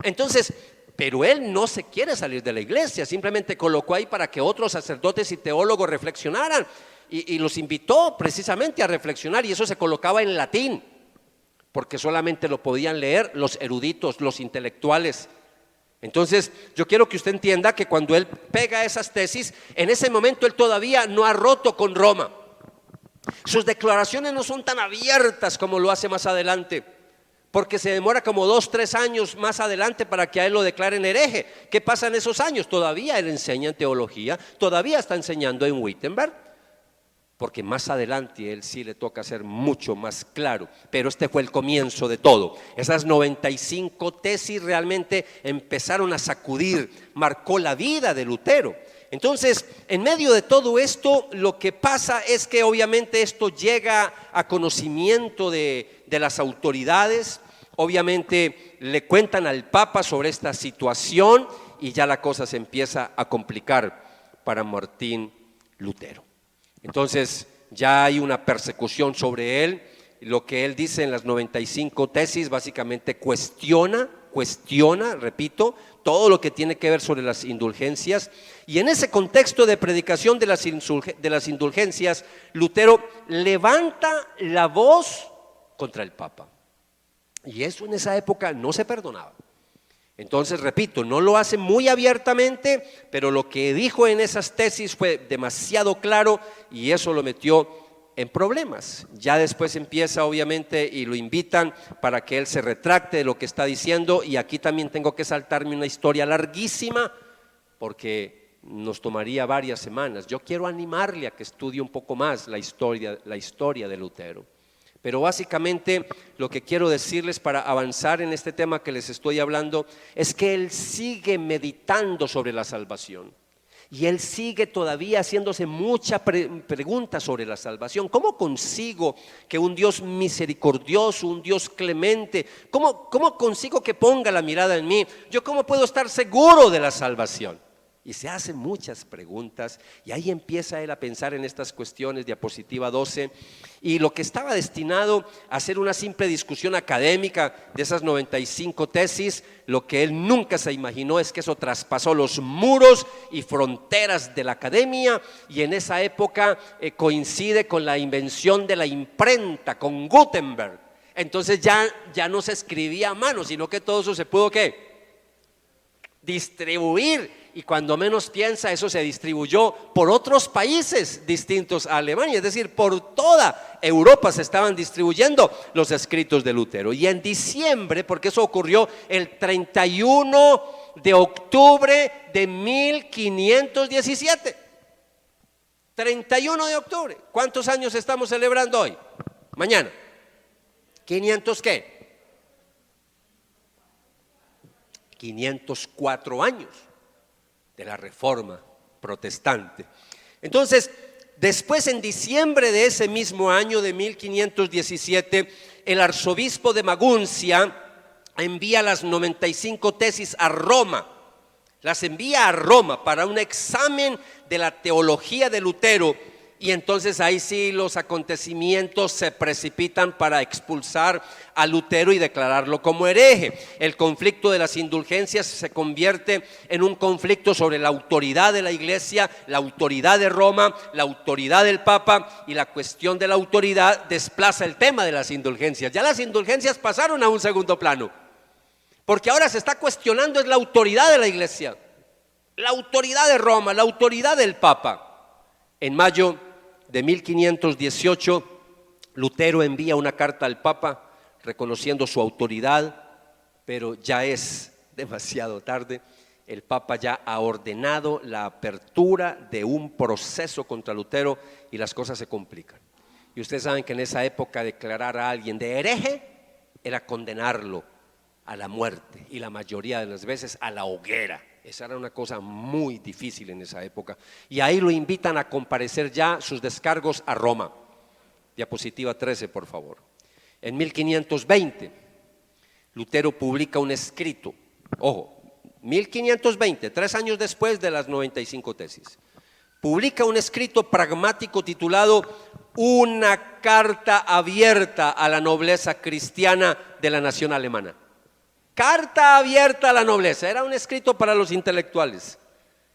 Entonces, pero él no se quiere salir de la iglesia, simplemente colocó ahí para que otros sacerdotes y teólogos reflexionaran y los invitó precisamente a reflexionar, y eso se colocaba en latín porque solamente lo podían leer los eruditos, los intelectuales. Entonces yo quiero que usted entienda que cuando él pega esas tesis, en ese momento él todavía no ha roto con Roma. Sus declaraciones no son tan abiertas como lo hace más adelante, porque se demora como 2, 3 años más adelante para que a él lo declaren hereje. ¿Qué pasa en esos años? Todavía él enseña en teología, todavía está enseñando en Wittenberg, porque más adelante él sí le toca ser mucho más claro, pero este fue el comienzo de todo. Esas 95 tesis realmente empezaron a sacudir, marcó la vida de Lutero. Entonces, en medio de todo esto, lo que pasa es que obviamente esto llega a conocimiento de las autoridades. Obviamente le cuentan al Papa sobre esta situación y ya la cosa se empieza a complicar para Martín Lutero. Entonces ya hay una persecución sobre él. Lo que él dice en las 95 tesis básicamente cuestiona, repito, todo lo que tiene que ver sobre las indulgencias. Y en ese contexto de predicación de las indulgencias, Lutero levanta la voz contra el Papa. Y eso en esa época no se perdonaba. Entonces, repito, no lo hace muy abiertamente, pero lo que dijo en esas tesis fue demasiado claro y eso lo metió en problemas. Ya después empieza obviamente y lo invitan para que él se retracte de lo que está diciendo, y aquí también tengo que saltarme una historia larguísima porque nos tomaría varias semanas. Yo quiero animarle a que estudie un poco más la historia de Lutero. Pero básicamente lo que quiero decirles para avanzar en este tema que les estoy hablando es que él sigue meditando sobre la salvación y él sigue todavía haciéndose muchas preguntas sobre la salvación. ¿Cómo consigo que un Dios misericordioso, un Dios clemente, cómo consigo que ponga la mirada en mí? ¿Yo cómo puedo estar seguro de la salvación? Y se hace muchas preguntas y ahí empieza él a pensar en estas cuestiones, diapositiva 12, y lo que estaba destinado a ser una simple discusión académica de esas 95 tesis, lo que él nunca se imaginó es que eso traspasó los muros y fronteras de la academia, y en esa época coincide con la invención de la imprenta, con Gutenberg. Entonces ya no se escribía a mano, sino que todo eso se pudo ¿qué? Distribuir, y cuando menos piensa eso se distribuyó por otros países distintos a Alemania, es decir, por toda Europa se estaban distribuyendo los escritos de Lutero. Y en diciembre, porque eso ocurrió el 31 de octubre de 1517, 31 de octubre, ¿cuántos años estamos celebrando hoy? Mañana, 500 ¿qué? 504 años de la Reforma Protestante. Entonces, después en diciembre de ese mismo año de 1517, el arzobispo de Maguncia envía las 95 tesis a Roma. Las envía a Roma para un examen de la teología de Lutero. Y entonces ahí sí los acontecimientos se precipitan para expulsar a Lutero y declararlo como hereje. El conflicto de las indulgencias se convierte en un conflicto sobre la autoridad de la Iglesia, la autoridad de Roma, la autoridad del Papa, y la cuestión de la autoridad desplaza el tema de las indulgencias. Ya las indulgencias pasaron a un segundo plano, porque ahora se está cuestionando es la autoridad de la Iglesia, la autoridad de Roma, la autoridad del Papa. En mayo de 1518, Lutero envía una carta al Papa reconociendo su autoridad, pero ya es demasiado tarde. El Papa ya ha ordenado la apertura de un proceso contra Lutero y las cosas se complican. Y ustedes saben que en esa época declarar a alguien de hereje era condenarlo a la muerte y la mayoría de las veces a la hoguera. Esa era una cosa muy difícil en esa época. Y ahí lo invitan a comparecer ya sus descargos a Roma. Diapositiva 13, por favor. En 1520, Lutero publica un escrito. Ojo, 1520, 3 años después de las 95 tesis. Publica un escrito pragmático titulado Una carta abierta a la nobleza cristiana de la nación alemana. Carta abierta a la nobleza, era un escrito para los intelectuales.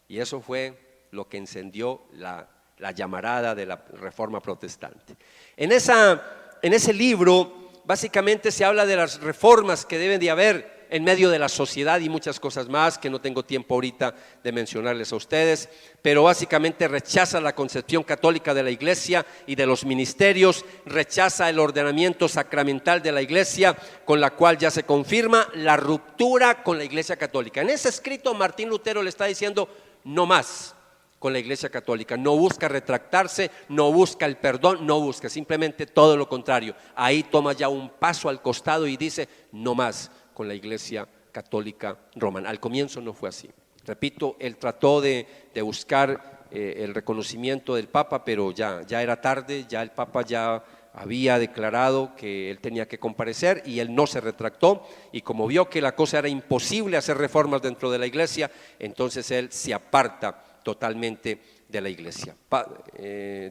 Y eso fue lo que encendió la llamarada de la Reforma Protestante. En ese libro básicamente se habla de las reformas que deben de haber en medio de la sociedad y muchas cosas más que no tengo tiempo ahorita de mencionarles a ustedes, pero básicamente rechaza la concepción católica de la iglesia y de los ministerios, rechaza el ordenamiento sacramental de la iglesia, con la cual ya se confirma la ruptura con la iglesia católica. En ese escrito Martín Lutero le está diciendo no más con la iglesia católica, no busca retractarse, no busca el perdón, no busca, simplemente todo lo contrario. Ahí toma ya un paso al costado y dice no más con la iglesia católica romana. Al comienzo no fue así. Repito, él trató de buscar el reconocimiento del Papa, pero ya era tarde, ya el Papa ya había declarado que él tenía que comparecer y él no se retractó, y como vio que la cosa era imposible hacer reformas dentro de la iglesia, entonces él se aparta totalmente de la iglesia.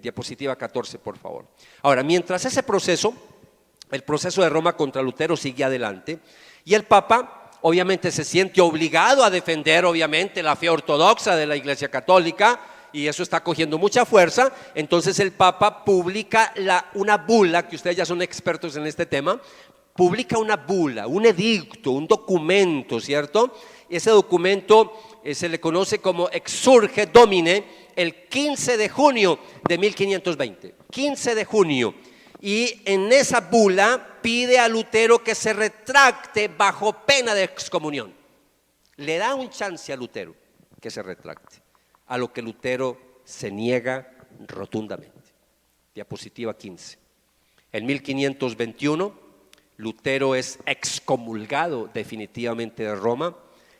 Diapositiva 14, por favor. Ahora, mientras ese proceso, el proceso de Roma contra Lutero sigue adelante, y el Papa obviamente se siente obligado a defender obviamente la fe ortodoxa de la iglesia católica, y eso está cogiendo mucha fuerza. Entonces el Papa publica una bula, que ustedes ya son expertos en este tema, publica una bula, un edicto, un documento, ¿cierto? Ese documento se le conoce como Exsurge Domine, el 15 de junio de 1520, 15 de junio. Y en esa bula pide a Lutero que se retracte bajo pena de excomunión. Le da un chance a Lutero que se retracte, a lo que Lutero se niega rotundamente. Diapositiva 15. En 1521 Lutero es excomulgado definitivamente de Roma.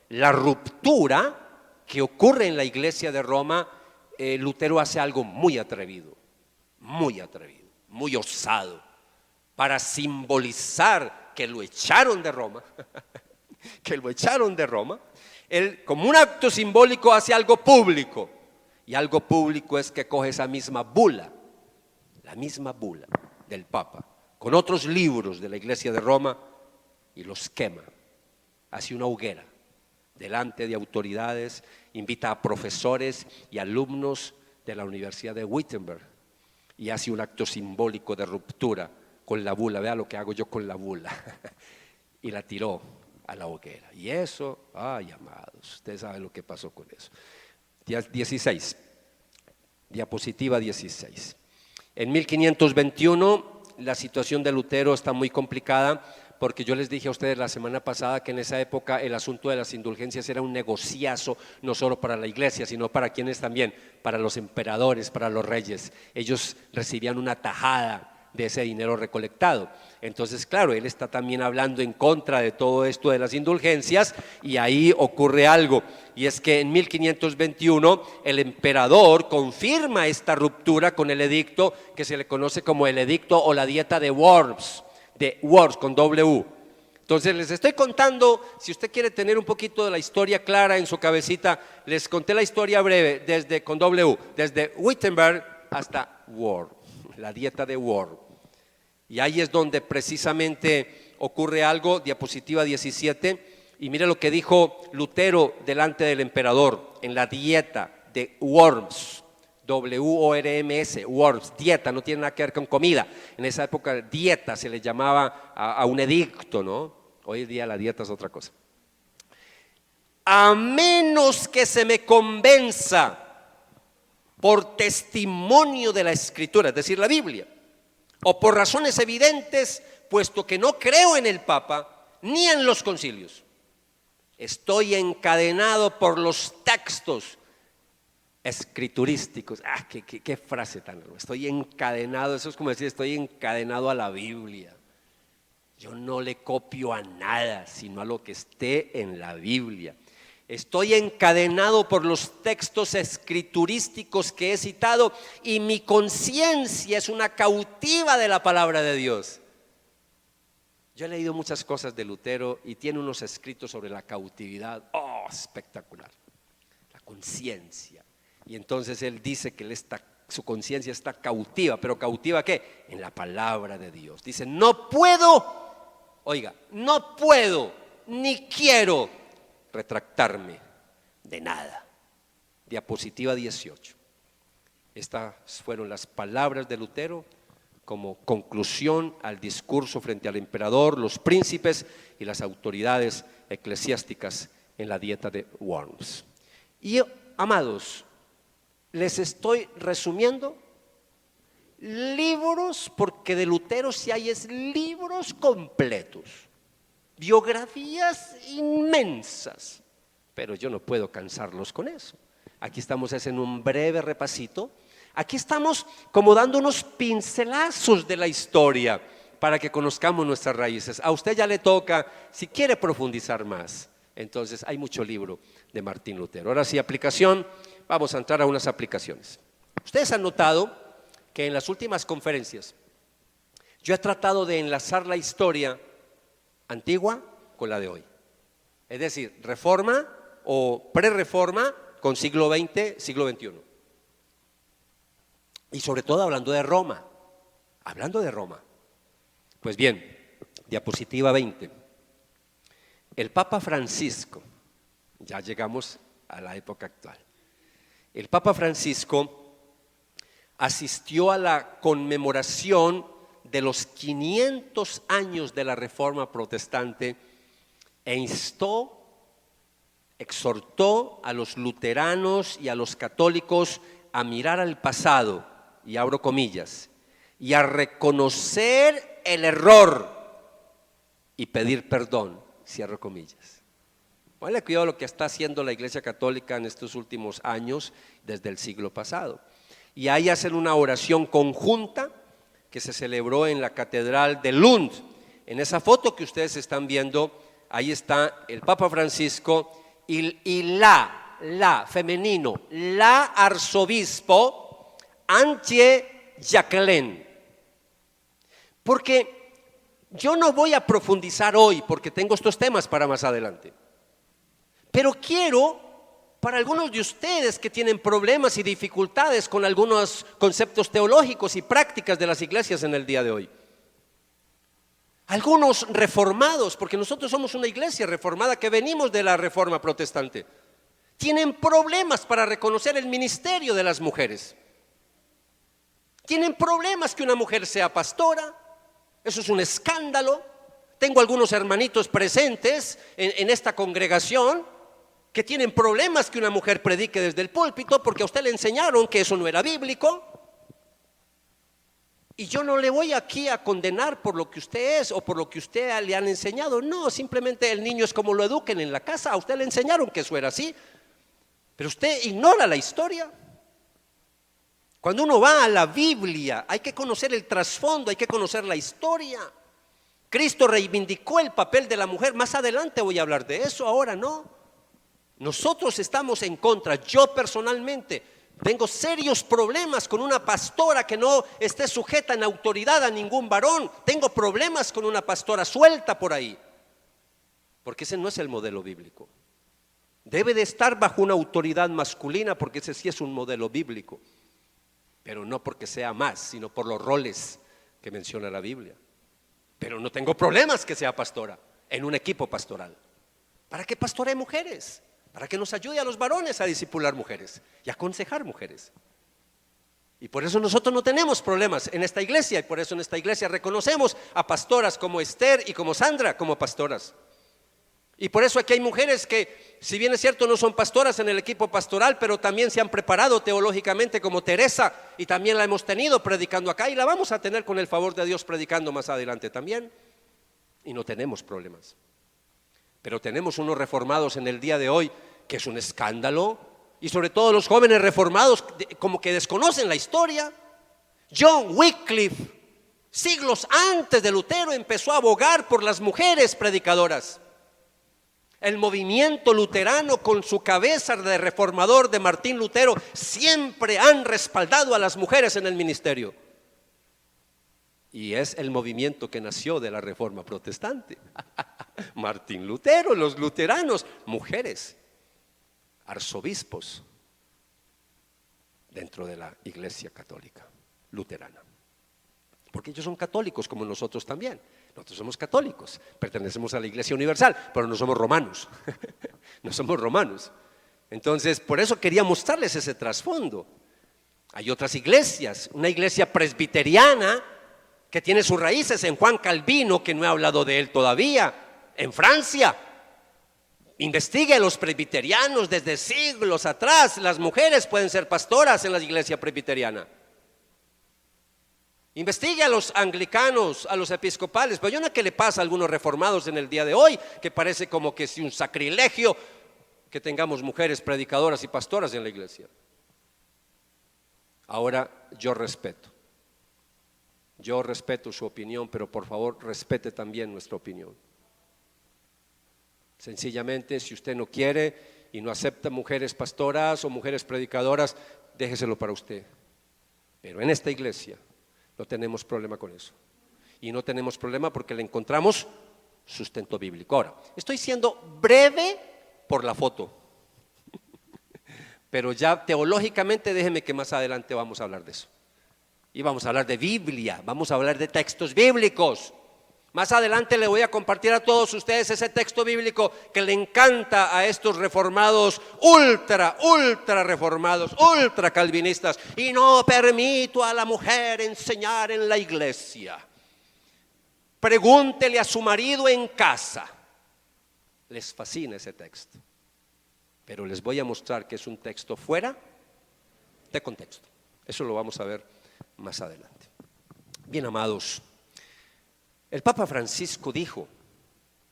La ruptura que ocurre en la iglesia de Roma, Lutero hace algo muy atrevido, muy osado, para simbolizar que lo echaron de Roma, él como un acto simbólico hace algo público, y algo público es que coge esa misma bula, la misma bula del Papa, con otros libros de la iglesia de Roma, y los quema, hace una hoguera delante de autoridades, invita a profesores y alumnos de la Universidad de Wittenberg y hace un acto simbólico de ruptura con la bula. Vea lo que hago yo con la bula. Y la tiró a la hoguera. Y eso, ay amados, ustedes saben lo que pasó con eso. 16, diapositiva 16. En 1521 la situación de Lutero está muy complicada, porque yo les dije a ustedes la semana pasada que en esa época el asunto de las indulgencias era un negociazo, no solo para la iglesia, sino para quienes también, para los emperadores, para los reyes. Ellos recibían una tajada de ese dinero recolectado. Entonces, claro, él está también hablando en contra de todo esto de las indulgencias, y ahí ocurre algo, y es que en 1521 el emperador confirma esta ruptura con el edicto que se le conoce como el edicto o la dieta de Worms, con W. Entonces les estoy contando, si usted quiere tener un poquito de la historia clara en su cabecita, les conté la historia breve con W, desde Wittenberg hasta Worms, la dieta de Worms. Y ahí es donde precisamente ocurre algo. Diapositiva 17, y mire lo que dijo Lutero delante del emperador en la dieta de Worms. W-O-R-M-S, Worms, dieta, no tiene nada que ver con comida. En esa época dieta se le llamaba a un edicto, ¿no? Hoy en día la dieta es otra cosa. A menos que se me convenza por testimonio de la Escritura, es decir, la Biblia, o por razones evidentes, puesto que no creo en el Papa ni en los concilios, estoy encadenado por los textos escriturísticos. Qué frase tan larga. Estoy encadenado, eso es como decir, estoy encadenado a la Biblia. Yo no le copio a nada, sino a lo que esté en la Biblia. Estoy encadenado por los textos escriturísticos que he citado, y mi conciencia es una cautiva de la palabra de Dios. Yo he leído muchas cosas de Lutero y tiene unos escritos sobre la cautividad, espectacular, la conciencia. Y entonces él dice que su conciencia está cautiva, pero ¿cautiva qué? En la palabra de Dios. Dice, no puedo ni quiero retractarme de nada. Diapositiva 18. Estas fueron las palabras de Lutero como conclusión al discurso frente al emperador, los príncipes y las autoridades eclesiásticas en la dieta de Worms. Y amados, les estoy resumiendo libros, porque de Lutero si hay es libros completos, biografías inmensas, pero yo no puedo cansarlos con eso. Aquí estamos en un breve repasito. Aquí estamos como dando unos pincelazos de la historia para que conozcamos nuestras raíces. A usted ya le toca, si quiere profundizar más. Entonces hay mucho libro de Martín Lutero. Ahora sí, aplicación. Vamos a entrar a unas aplicaciones. Ustedes han notado que en las últimas conferencias yo he tratado de enlazar la historia antigua con la de hoy. Es decir, reforma o prerreforma con siglo XX, siglo XXI. Y sobre todo hablando de Roma. Pues bien, diapositiva 20. El Papa Francisco, ya llegamos a la época actual. El Papa Francisco asistió a la conmemoración de los 500 años de la Reforma Protestante e exhortó a los luteranos y a los católicos a mirar al pasado, y abro comillas, y a reconocer el error y pedir perdón, cierro comillas. Ponle cuidado a lo que está haciendo la Iglesia Católica en estos últimos años, desde el siglo pasado. Y ahí hacen una oración conjunta que se celebró en la Catedral de Lund. En esa foto que ustedes están viendo, ahí está el Papa Francisco y la femenino, la arzobispo Antje Jacqueline. Porque yo no voy a profundizar hoy, porque tengo estos temas para más adelante. Pero quiero, para algunos de ustedes que tienen problemas y dificultades con algunos conceptos teológicos y prácticas de las iglesias en el día de hoy, algunos reformados, porque nosotros somos una iglesia reformada que venimos de la Reforma Protestante, tienen problemas para reconocer el ministerio de las mujeres. Tienen problemas que una mujer sea pastora. Eso es un escándalo. Tengo algunos hermanitos presentes en esta congregación que tienen problemas que una mujer predique desde el púlpito porque a usted le enseñaron que eso no era bíblico. Y yo no le voy aquí a condenar por lo que usted es o por lo que usted le han enseñado. No, simplemente el niño es como lo eduquen en la casa. A usted le enseñaron que eso era así. Pero usted ignora la historia. Cuando uno va a la Biblia, hay que conocer el trasfondo, hay que conocer la historia. Cristo reivindicó el papel de la mujer. Más adelante voy a hablar de eso, ahora no. Nosotros estamos en contra. Yo personalmente tengo serios problemas con una pastora que no esté sujeta en autoridad a ningún varón. Tengo problemas con una pastora suelta por ahí, porque ese no es el modelo bíblico. Debe de estar bajo una autoridad masculina, porque ese sí es un modelo bíblico, pero no porque sea más, sino por los roles que menciona la Biblia. Pero no tengo problemas que sea pastora en un equipo pastoral. ¿Para qué pastoree mujeres? Para que nos ayude a los varones a discipular mujeres y a aconsejar mujeres. Y por eso nosotros no tenemos problemas en esta iglesia, y por eso en esta iglesia reconocemos a pastoras como Esther y como Sandra como pastoras. Y por eso aquí hay mujeres que, si bien es cierto, no son pastoras en el equipo pastoral, pero también se han preparado teológicamente, como Teresa, y también la hemos tenido predicando acá, y la vamos a tener con el favor de Dios predicando más adelante también. Y no tenemos problemas. Pero tenemos unos reformados en el día de hoy que es un escándalo, y sobre todo los jóvenes reformados como que desconocen la historia. John Wycliffe, siglos antes de Lutero, empezó a abogar por las mujeres predicadoras. El movimiento luterano, con su cabeza de reformador de Martín Lutero, siempre han respaldado a las mujeres en el ministerio. Y es el movimiento que nació de la Reforma Protestante. Martín Lutero, los luteranos, mujeres, arzobispos dentro de la Iglesia Católica luterana. Porque ellos son católicos como nosotros también. Nosotros somos católicos, pertenecemos a la Iglesia Universal, pero no somos romanos. No somos romanos. Entonces, por eso quería mostrarles ese trasfondo. Hay otras iglesias, una iglesia presbiteriana que tiene sus raíces en Juan Calvino, que no he hablado de él todavía, en Francia. Investigue a los presbiterianos desde siglos atrás. Las mujeres pueden ser pastoras en la iglesia presbiteriana. Investigue a los anglicanos, a los episcopales. Pero yo no sé qué le pasa a algunos reformados en el día de hoy, que parece como que es un sacrilegio que tengamos mujeres predicadoras y pastoras en la iglesia. Ahora yo respeto su opinión, pero por favor respete también nuestra opinión. Sencillamente, si usted no quiere y no acepta mujeres pastoras o mujeres predicadoras, déjeselo para usted. Pero en esta iglesia no tenemos problema con eso. Y no tenemos problema porque le encontramos sustento bíblico. Ahora, estoy siendo breve por la foto. Pero ya teológicamente déjeme que más adelante vamos a hablar de eso. Y vamos a hablar de Biblia, vamos a hablar de textos bíblicos. Más adelante le voy a compartir a todos ustedes ese texto bíblico que le encanta a estos reformados, ultra reformados, ultra calvinistas. Y no permito a la mujer enseñar en la iglesia. Pregúntele a su marido en casa. Les fascina ese texto. Pero les voy a mostrar que es un texto fuera de contexto. Eso lo vamos a ver más adelante. Bien, amados, el Papa Francisco dijo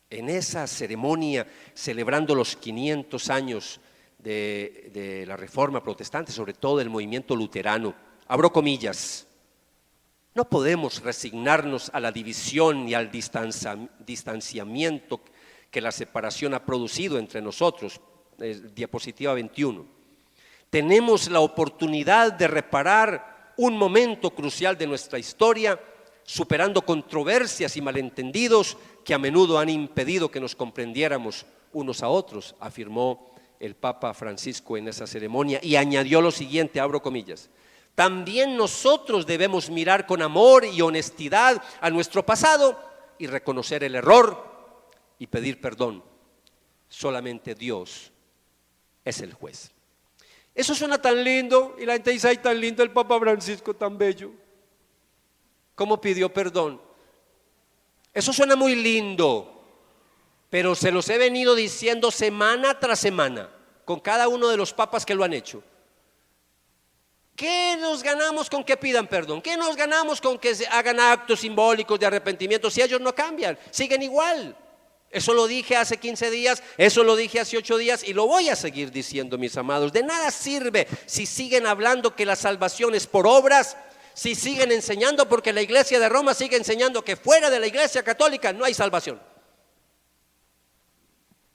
en esa ceremonia celebrando los 500 años de la Reforma Protestante, sobre todo del movimiento luterano, abro comillas: no podemos resignarnos a la división y al distanciamiento que la separación ha producido entre nosotros. Diapositiva 21. Tenemos la oportunidad de reparar un momento crucial de nuestra historia, superando controversias y malentendidos que a menudo han impedido que nos comprendiéramos unos a otros, afirmó el Papa Francisco en esa ceremonia, y añadió lo siguiente, abro comillas: también nosotros debemos mirar con amor y honestidad a nuestro pasado y reconocer el error y pedir perdón. Solamente Dios es el juez. Eso suena tan lindo y la gente dice: ay, tan lindo el Papa Francisco, tan bello. ¿Cómo pidió perdón? Eso suena muy lindo, pero se los he venido diciendo semana tras semana con cada uno de los papas que lo han hecho. ¿Qué nos ganamos con que pidan perdón? ¿Qué nos ganamos con que hagan actos simbólicos de arrepentimiento si ellos no cambian? Siguen igual. Eso lo dije hace 15 días, eso lo dije hace 8 días y lo voy a seguir diciendo, mis amados. De nada sirve si siguen hablando que la salvación es por obras, si siguen enseñando, porque la iglesia de Roma sigue enseñando que fuera de la iglesia católica no hay salvación.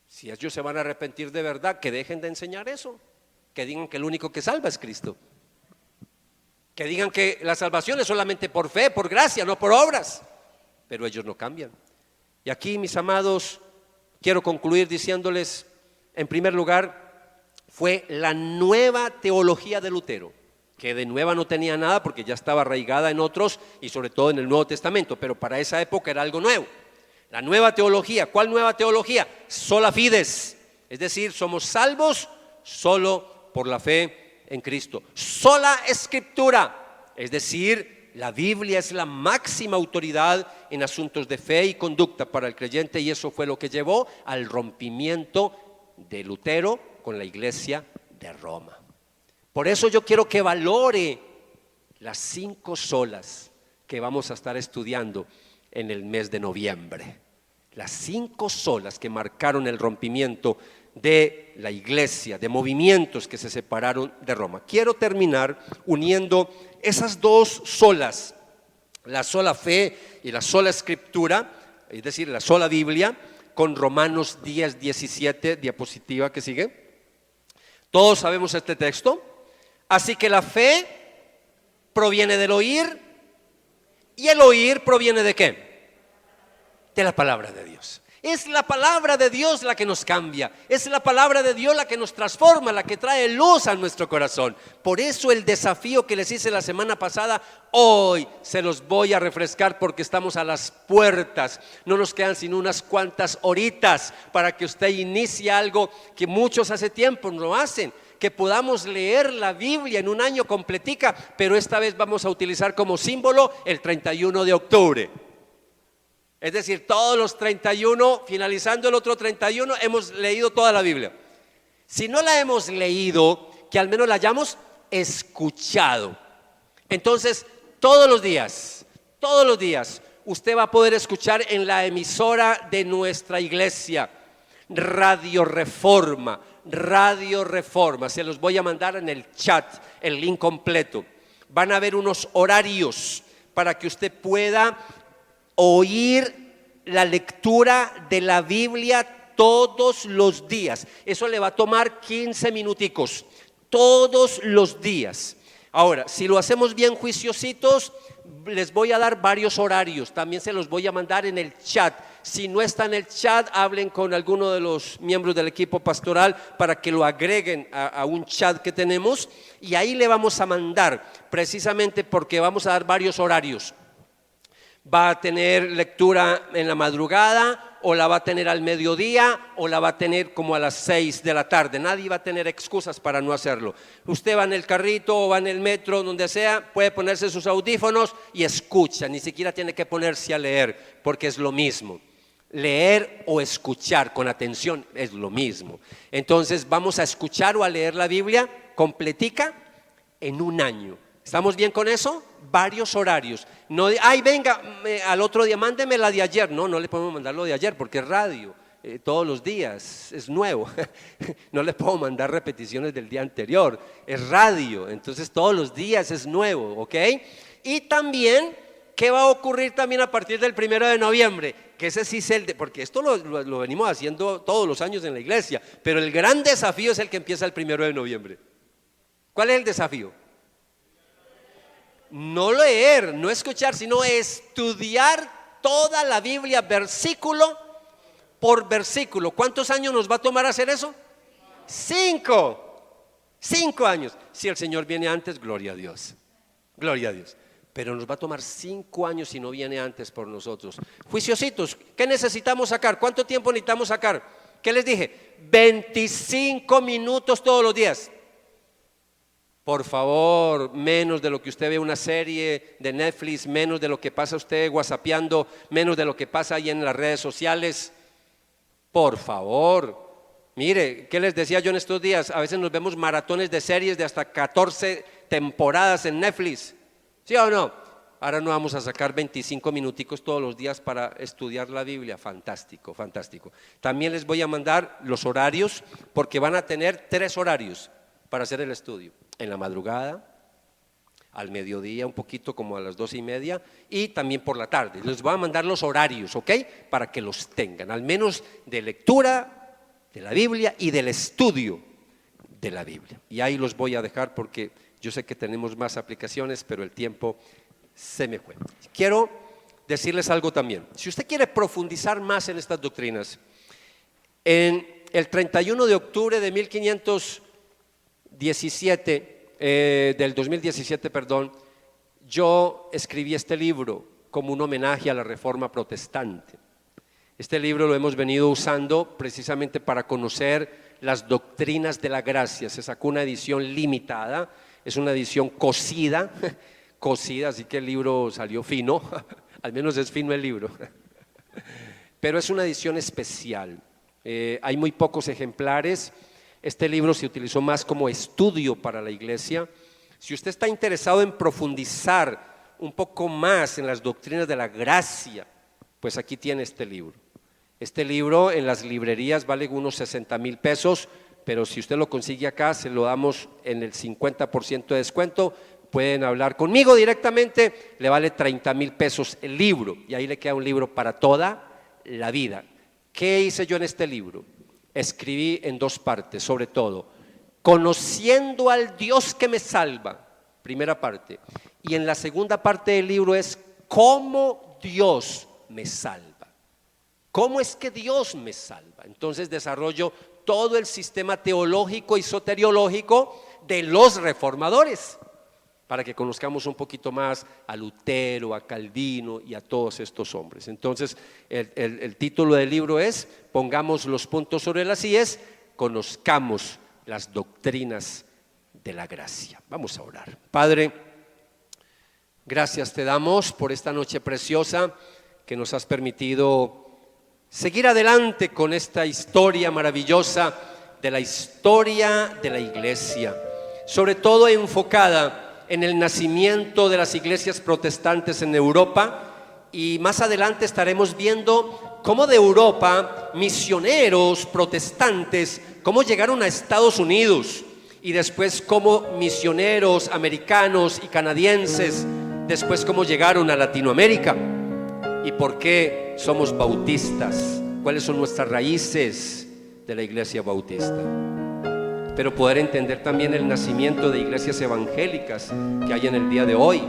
Si ellos se van a arrepentir de verdad, que dejen de enseñar eso, que digan que el único que salva es Cristo, que digan que la salvación es solamente por fe, por gracia, no por obras, pero ellos no cambian. Y aquí, mis amados, quiero concluir diciéndoles, en primer lugar, fue la nueva teología de Lutero, que de nueva no tenía nada porque ya estaba arraigada en otros y sobre todo en el Nuevo Testamento, pero para esa época era algo nuevo. La nueva teología, ¿cuál nueva teología? Sola fides, es decir, somos salvos solo por la fe en Cristo. Sola escritura, es decir, la Biblia es la máxima autoridad en asuntos de fe y conducta para el creyente, y eso fue lo que llevó al rompimiento de Lutero con la iglesia de Roma. Por eso yo quiero que valore las 5 solas que vamos a estar estudiando en el mes de noviembre. Las 5 solas que marcaron el rompimiento de la iglesia, de movimientos que se separaron de Roma. Quiero terminar uniendo esas 2 solas, la sola fe y la sola escritura, es decir, la sola Biblia, con Romanos 10:17, diapositiva que sigue. Todos sabemos este texto. Así que la fe proviene del oír, y el oír proviene ¿de qué? De la palabra de Dios. Es la palabra de Dios la que nos cambia, es la palabra de Dios la que nos transforma, la que trae luz a nuestro corazón. Por eso el desafío que les hice la semana pasada, hoy se los voy a refrescar porque estamos a las puertas. No nos quedan sino unas cuantas horitas para que usted inicie algo que muchos hace tiempo no hacen, que podamos leer la Biblia en un año completica, pero esta vez vamos a utilizar como símbolo el 31 de octubre. Es decir, todos los 31, finalizando el otro 31, hemos leído toda la Biblia. Si no la hemos leído, que al menos la hayamos escuchado. Entonces, todos los días, usted va a poder escuchar en la emisora de nuestra iglesia, Radio Reforma. Se los voy a mandar en el chat, el link completo. Van a haber unos horarios para que usted pueda oír la lectura de la Biblia todos los días. Eso le va a tomar 15 minuticos, todos los días. Ahora, si lo hacemos bien juiciositos, les voy a dar varios horarios. También se los voy a mandar en el chat. Si no está en el chat, hablen con alguno de los miembros del equipo pastoral para que lo agreguen a un chat que tenemos. Y ahí le vamos a mandar, precisamente porque vamos a dar varios horarios. Va a tener lectura en la madrugada, o la va a tener al mediodía, o la va a tener como a las 6 de la tarde. Nadie va a tener excusas para no hacerlo. Usted va en el carrito o va en el metro, donde sea, puede ponerse sus audífonos y escucha. Ni siquiera tiene que ponerse a leer, porque es lo mismo. Leer o escuchar con atención es lo mismo. Entonces vamos a escuchar o a leer la Biblia completica en un año. ¿Estamos bien con eso? Varios horarios. No, ay, venga, al otro día, mándeme la de ayer. No le podemos mandar lo de ayer porque es radio. Todos los días, es nuevo. No le puedo mandar repeticiones del día anterior. Es radio, entonces todos los días es nuevo, ¿ok? Y también, ¿qué va a ocurrir también a partir del 1 de noviembre? Que ese sí es porque esto lo venimos haciendo todos los años en la iglesia, pero el gran desafío es el que empieza el 1 de noviembre. ¿Cuál es el desafío? No leer, no escuchar, sino estudiar toda la Biblia versículo por versículo. ¿Cuántos años nos va a tomar hacer eso? 5 años. Si el Señor viene antes, gloria a Dios. Pero nos va a tomar 5 años si no viene antes por nosotros. Juiciositos, ¿qué necesitamos sacar? ¿Cuánto tiempo necesitamos sacar? ¿Qué les dije? 25 minutos todos los días. Por favor, menos de lo que usted ve una serie de Netflix, menos de lo que pasa usted whatsappeando, menos de lo que pasa ahí en las redes sociales. Por favor, mire, ¿qué les decía yo en estos días? A veces nos vemos maratones de series de hasta 14 temporadas en Netflix. ¿Sí o no? Ahora no vamos a sacar 25 minuticos todos los días para estudiar la Biblia. Fantástico. También les voy a mandar los horarios, porque van a tener 3 horarios para hacer el estudio. En la madrugada, al mediodía un poquito como a las 2:30 y también por la tarde. Les voy a mandar los horarios, ¿ok? Para que los tengan, al menos de lectura de la Biblia y del estudio de la Biblia. Y ahí los voy a dejar porque yo sé que tenemos más aplicaciones, pero el tiempo se me fue. Quiero decirles algo también. Si usted quiere profundizar más en estas doctrinas, en el 31 de octubre de 2017, yo escribí este libro como un homenaje a la Reforma Protestante. Este libro lo hemos venido usando precisamente para conocer las doctrinas de la gracia. Se sacó una edición limitada, es una edición cosida, así que el libro salió fino, al menos es fino el libro, pero es una edición especial. Hay muy pocos ejemplares. Este libro se utilizó más como estudio para la iglesia. Si usted está interesado en profundizar un poco más en las doctrinas de la gracia, pues aquí tiene este libro. Este libro en las librerías vale unos 60,000 pesos, pero si usted lo consigue acá, se lo damos en el 50% de descuento. Pueden hablar conmigo directamente, le vale 30,000 pesos el libro, y ahí le queda un libro para toda la vida. ¿Qué hice yo en este libro? Escribí en 2 partes, sobre todo, conociendo al Dios que me salva, primera parte, y en la segunda parte del libro es cómo Dios me salva. ¿Cómo es que Dios me salva? Entonces desarrollo todo el sistema teológico y soteriológico de los reformadores, para que conozcamos un poquito más a Lutero, a Calvino y a todos estos hombres. Entonces, el título del libro es, pongamos los puntos sobre las íes, conozcamos las doctrinas de la gracia. Vamos a orar. Padre, gracias te damos por esta noche preciosa que nos has permitido seguir adelante con esta historia maravillosa de la historia de la iglesia, sobre todo enfocada en el nacimiento de las iglesias protestantes en Europa, y más adelante estaremos viendo cómo de Europa misioneros protestantes, cómo llegaron a Estados Unidos, y después cómo misioneros americanos y canadienses, después cómo llegaron a Latinoamérica, y por qué somos bautistas, cuáles son nuestras raíces de la iglesia bautista. Pero poder entender también el nacimiento de iglesias evangélicas que hay en el día de hoy,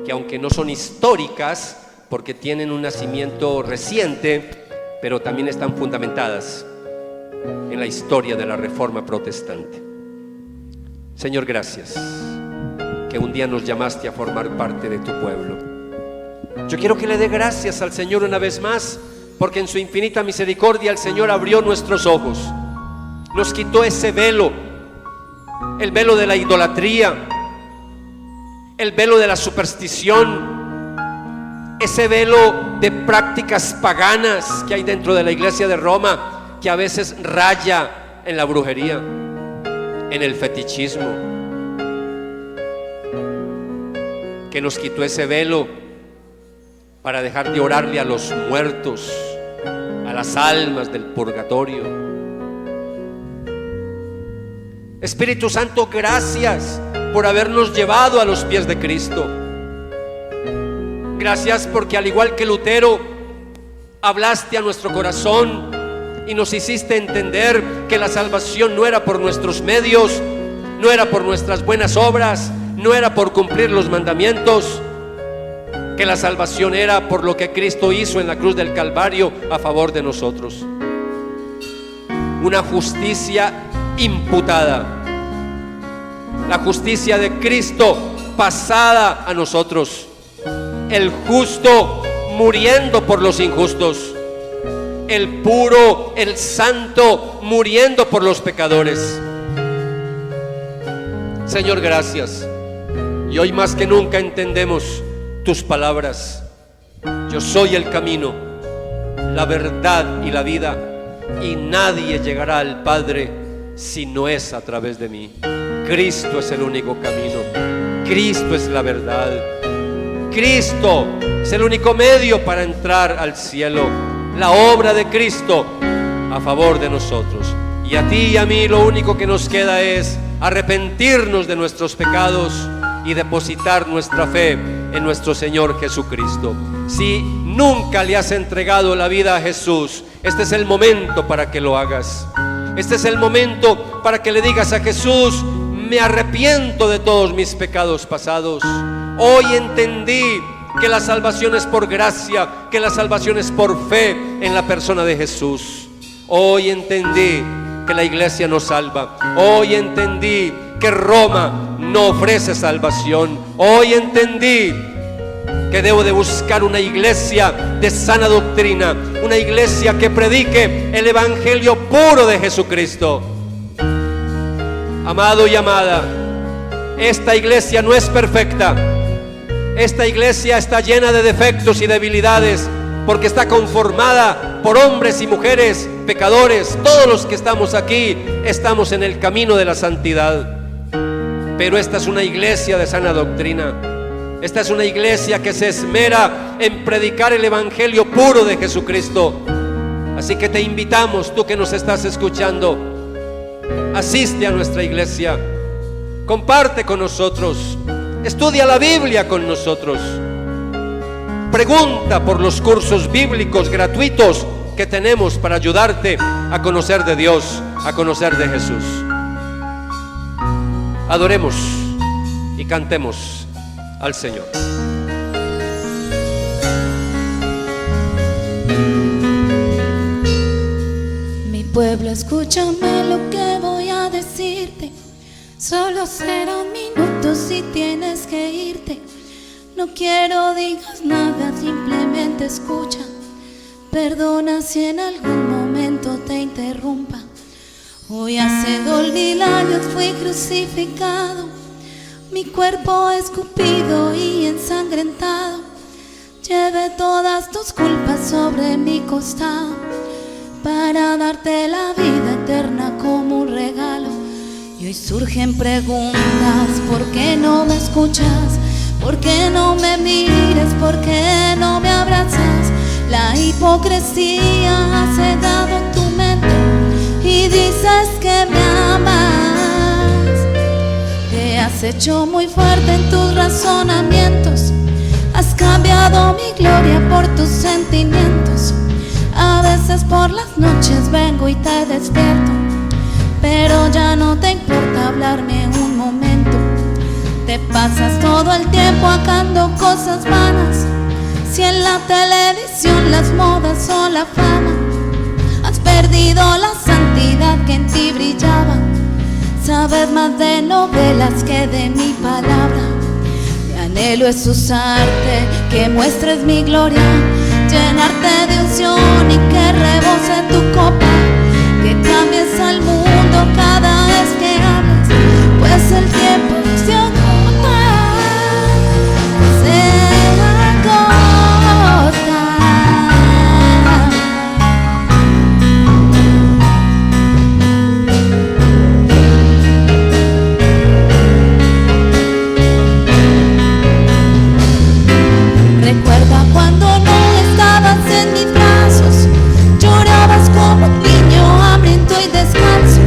que aunque no son históricas, porque tienen un nacimiento reciente, pero también están fundamentadas en la historia de la Reforma protestante. Señor, gracias que un día nos llamaste a formar parte de tu pueblo. Yo quiero que le dé gracias al Señor una vez más, porque en su infinita misericordia el Señor abrió nuestros ojos, nos quitó ese velo, el velo de la idolatría, el velo de la superstición, ese velo de prácticas paganas que hay dentro de la iglesia de Roma, que a veces raya en la brujería, en el fetichismo, que nos quitó ese velo para dejar de orarle a los muertos, a las almas del purgatorio. Espíritu Santo, gracias por habernos llevado a los pies de Cristo. Gracias porque, al igual que Lutero, hablaste a nuestro corazón y nos hiciste entender que la salvación no era por nuestros medios, no era por nuestras buenas obras, no era por cumplir los mandamientos, que la salvación era por lo que Cristo hizo en la cruz del Calvario a favor de nosotros. Una justicia imputada, la justicia de Cristo pasada a nosotros, el justo muriendo por los injustos, el puro, el santo muriendo por los pecadores. Señor, gracias. Y hoy más que nunca entendemos tus palabras: yo soy el camino, la verdad y la vida, y nadie llegará al Padre si no es a través de mí. Cristo es el único camino, Cristo es la verdad, Cristo es el único medio para entrar al cielo. La obra de Cristo a favor de nosotros. Y a ti y a mí lo único que nos queda es arrepentirnos de nuestros pecados y depositar nuestra fe en nuestro Señor Jesucristo. Si nunca le has entregado la vida a Jesús, este es el momento para que lo hagas. Este es el momento para que le digas a Jesús: me arrepiento de todos mis pecados pasados. Hoy entendí que la salvación es por gracia, que la salvación es por fe en la persona de Jesús. Hoy entendí que la iglesia no salva. Hoy entendí que Roma no ofrece salvación. Hoy entendí que debo de buscar una iglesia de sana doctrina, una iglesia que predique el evangelio puro de Jesucristo. Amado y amada, esta iglesia no es perfecta. Esta iglesia está llena de defectos y debilidades, porque está conformada por hombres y mujeres pecadores. Todos los que estamos aquí estamos en el camino de la santidad. Pero esta es una iglesia de sana doctrina. Esta es una iglesia que se esmera en predicar el evangelio puro de Jesucristo. Así que te invitamos, tú que nos estás escuchando, asiste a nuestra iglesia, comparte con nosotros, estudia la Biblia con nosotros, pregunta por los cursos bíblicos gratuitos que tenemos para ayudarte a conocer de Dios, a conocer de Jesús. Adoremos y cantemos al Señor. Mi pueblo, escúchame lo que voy a decirte. Solo será un minuto si tienes que irte. No quiero digas nada, simplemente escucha. Perdona si en algún momento te interrumpa. Hoy hace 2000 años fui crucificado, mi cuerpo escupido y ensangrentado. Llevé todas tus culpas sobre mi costado para darte la vida eterna como un regalo. Y hoy surgen preguntas: ¿por qué no me escuchas? ¿Por qué no me mires? ¿Por qué no me abrazas? La hipocresía ha cegado tu mente y dices que me amas. Te has hecho muy fuerte en tus razonamientos, has cambiado mi gloria por tus sentimientos. A veces por las noches vengo y te despierto, pero ya no te importa hablarme un momento. Te pasas todo el tiempo sacando cosas vanas, si en la televisión las modas son la fama. Has perdido la santidad que en ti brillaba. Sabes más de novelas que de mi palabra. Mi anhelo es usarte, que muestres mi gloria, llenarte de unción y que rebose tu copa, que cambies al mundo cada vez que hables, pues el tiempo se agota, se agota. Recuerda cuando no estabas en mis brazos, llorabas como un niño hambriento y descalzo.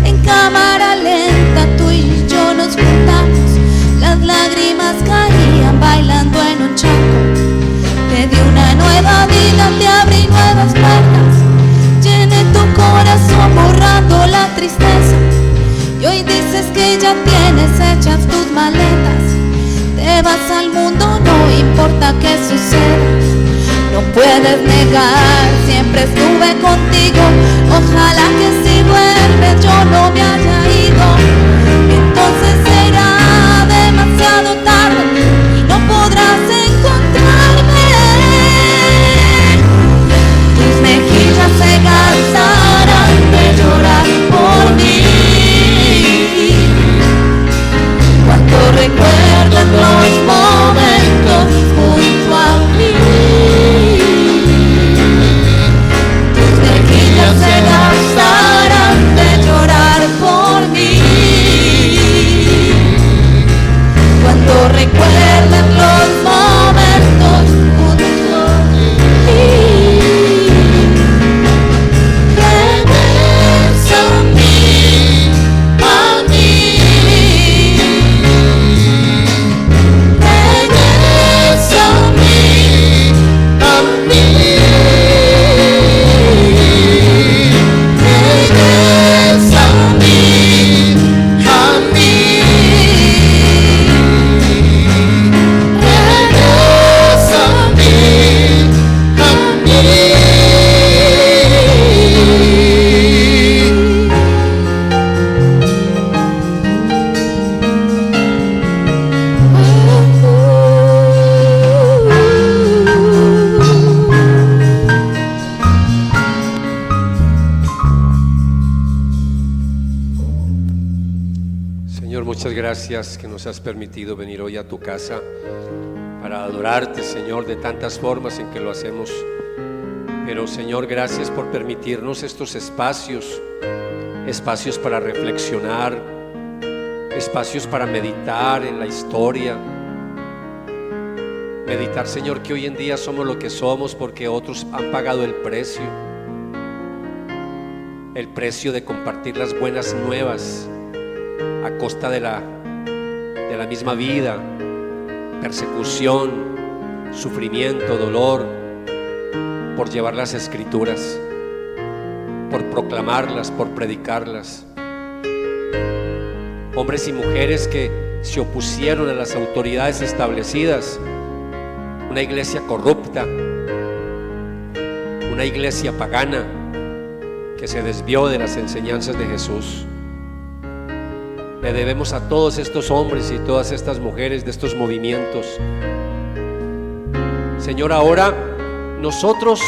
En cámara lenta tú y yo nos juntamos, las lágrimas caían bailando en un charco. Te di una nueva vida, te abrí nuevas puertas, llené tu corazón borrando la tristeza. Y hoy dices que ya tienes hechas tus maletas, te vas al mundo, no importa qué suceda. No puedes negar, siempre estuve contigo. Ojalá que si vuelves yo no me haya ido. Entonces será demasiado tarde y no podrás encontrarme. Tus mejillas se cansarán de llorar por mí cuando recuerdes los momentos junto a mí. Tus mejillas se cansarán de llorar por mí cuando recuerdes los momentos junto a mí. Regresa a mí, a mí. Regresa a mí, a mí. Regresa a mí, a mí. Regresa a mí, a mí. Señor, muchas gracias que nos has permitido venir hoy a tu casa para adorarte, Señor, de tantas formas en que lo hacemos. Pero, Señor, gracias por permitirnos estos espacios para reflexionar, espacios para meditar en la historia. Meditar, Señor, que hoy en día somos lo que somos porque otros han pagado el precio de compartir las buenas nuevas a costa de la misma vida, persecución, sufrimiento, dolor, por llevar las escrituras, por proclamarlas, por predicarlas. Hombres y mujeres que se opusieron a las autoridades establecidas, una iglesia corrupta, una iglesia pagana que se desvió de las enseñanzas de Jesús. Le debemos a todos estos hombres y todas estas mujeres de estos movimientos. Señor, ahora nosotros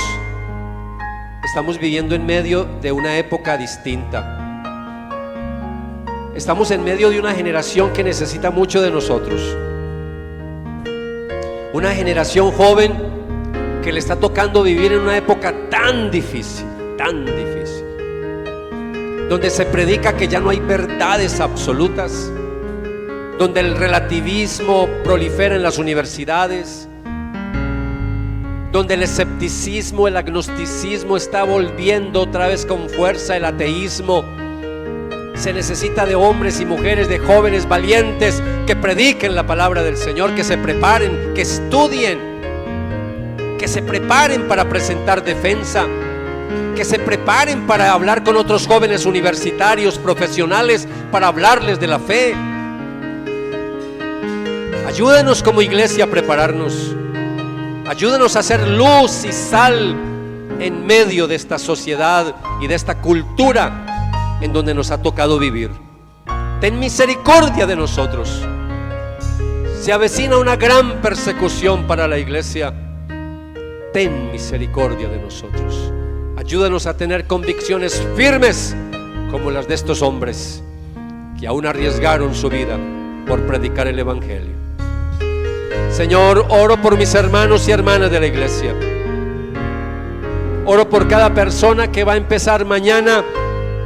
estamos viviendo en medio de una época distinta. Estamos en medio de una generación que necesita mucho de nosotros. Una generación joven que le está tocando vivir en una época tan difícil, donde se predica que ya no hay verdades absolutas, donde el relativismo prolifera en las universidades, donde el escepticismo, el agnosticismo está volviendo otra vez con fuerza, el ateísmo. Se necesita de hombres y mujeres, de jóvenes valientes que prediquen la palabra del Señor, que se preparen, que estudien, que se preparen para presentar defensa, que se preparen para hablar con otros jóvenes universitarios, profesionales, para hablarles de la fe. Ayúdenos como iglesia a prepararnos. Ayúdenos a hacer luz y sal en medio de esta sociedad y de esta cultura en donde nos ha tocado vivir. Ten misericordia de nosotros. Se avecina una gran persecución para la iglesia. Ten misericordia de nosotros. Ayúdanos a tener convicciones firmes como las de estos hombres que aún arriesgaron su vida por predicar el evangelio. Señor, oro por mis hermanos y hermanas de la iglesia. Oro por cada persona que va a empezar mañana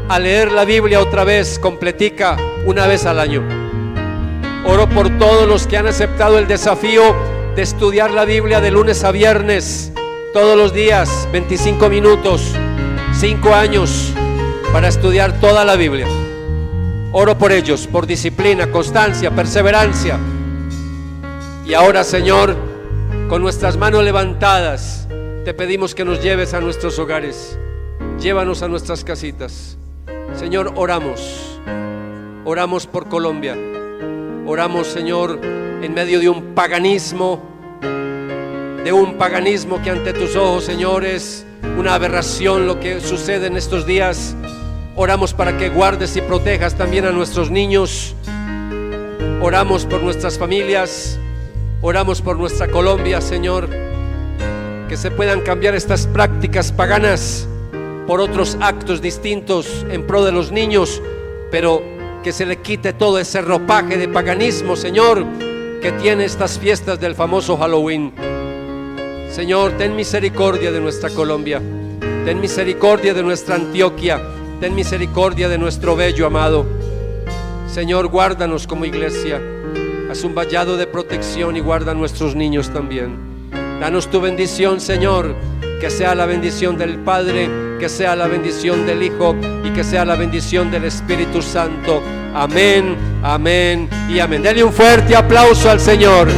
a leer la Biblia otra vez, completica, una vez al año. Oro por todos los que han aceptado el desafío de estudiar la Biblia de lunes a viernes, todos los días, 25 minutos, 5 años, para estudiar toda la Biblia. Oro por ellos, por disciplina, constancia, perseverancia. Y ahora, Señor, con nuestras manos levantadas, te pedimos que nos lleves a nuestros hogares. Llévanos a nuestras casitas. Señor, oramos por Colombia. Oramos, Señor, en medio de un paganismo que ante tus ojos, Señor, es una aberración lo que sucede en estos días. Oramos para que guardes y protejas también a nuestros niños. Oramos por nuestras familias. Oramos por nuestra Colombia, Señor, que se puedan cambiar estas prácticas paganas por otros actos distintos en pro de los niños, pero que se le quite todo ese ropaje de paganismo, Señor, que tiene estas fiestas del famoso Halloween. Señor, ten misericordia de nuestra Colombia, ten misericordia de nuestra Antioquia, ten misericordia de nuestro bello amado. Señor, guárdanos como iglesia. Haz un vallado de protección y guarda a nuestros niños también. Danos tu bendición, Señor, que sea la bendición del Padre, que sea la bendición del Hijo y que sea la bendición del Espíritu Santo. Amén, amén y amén. Dele un fuerte aplauso al Señor.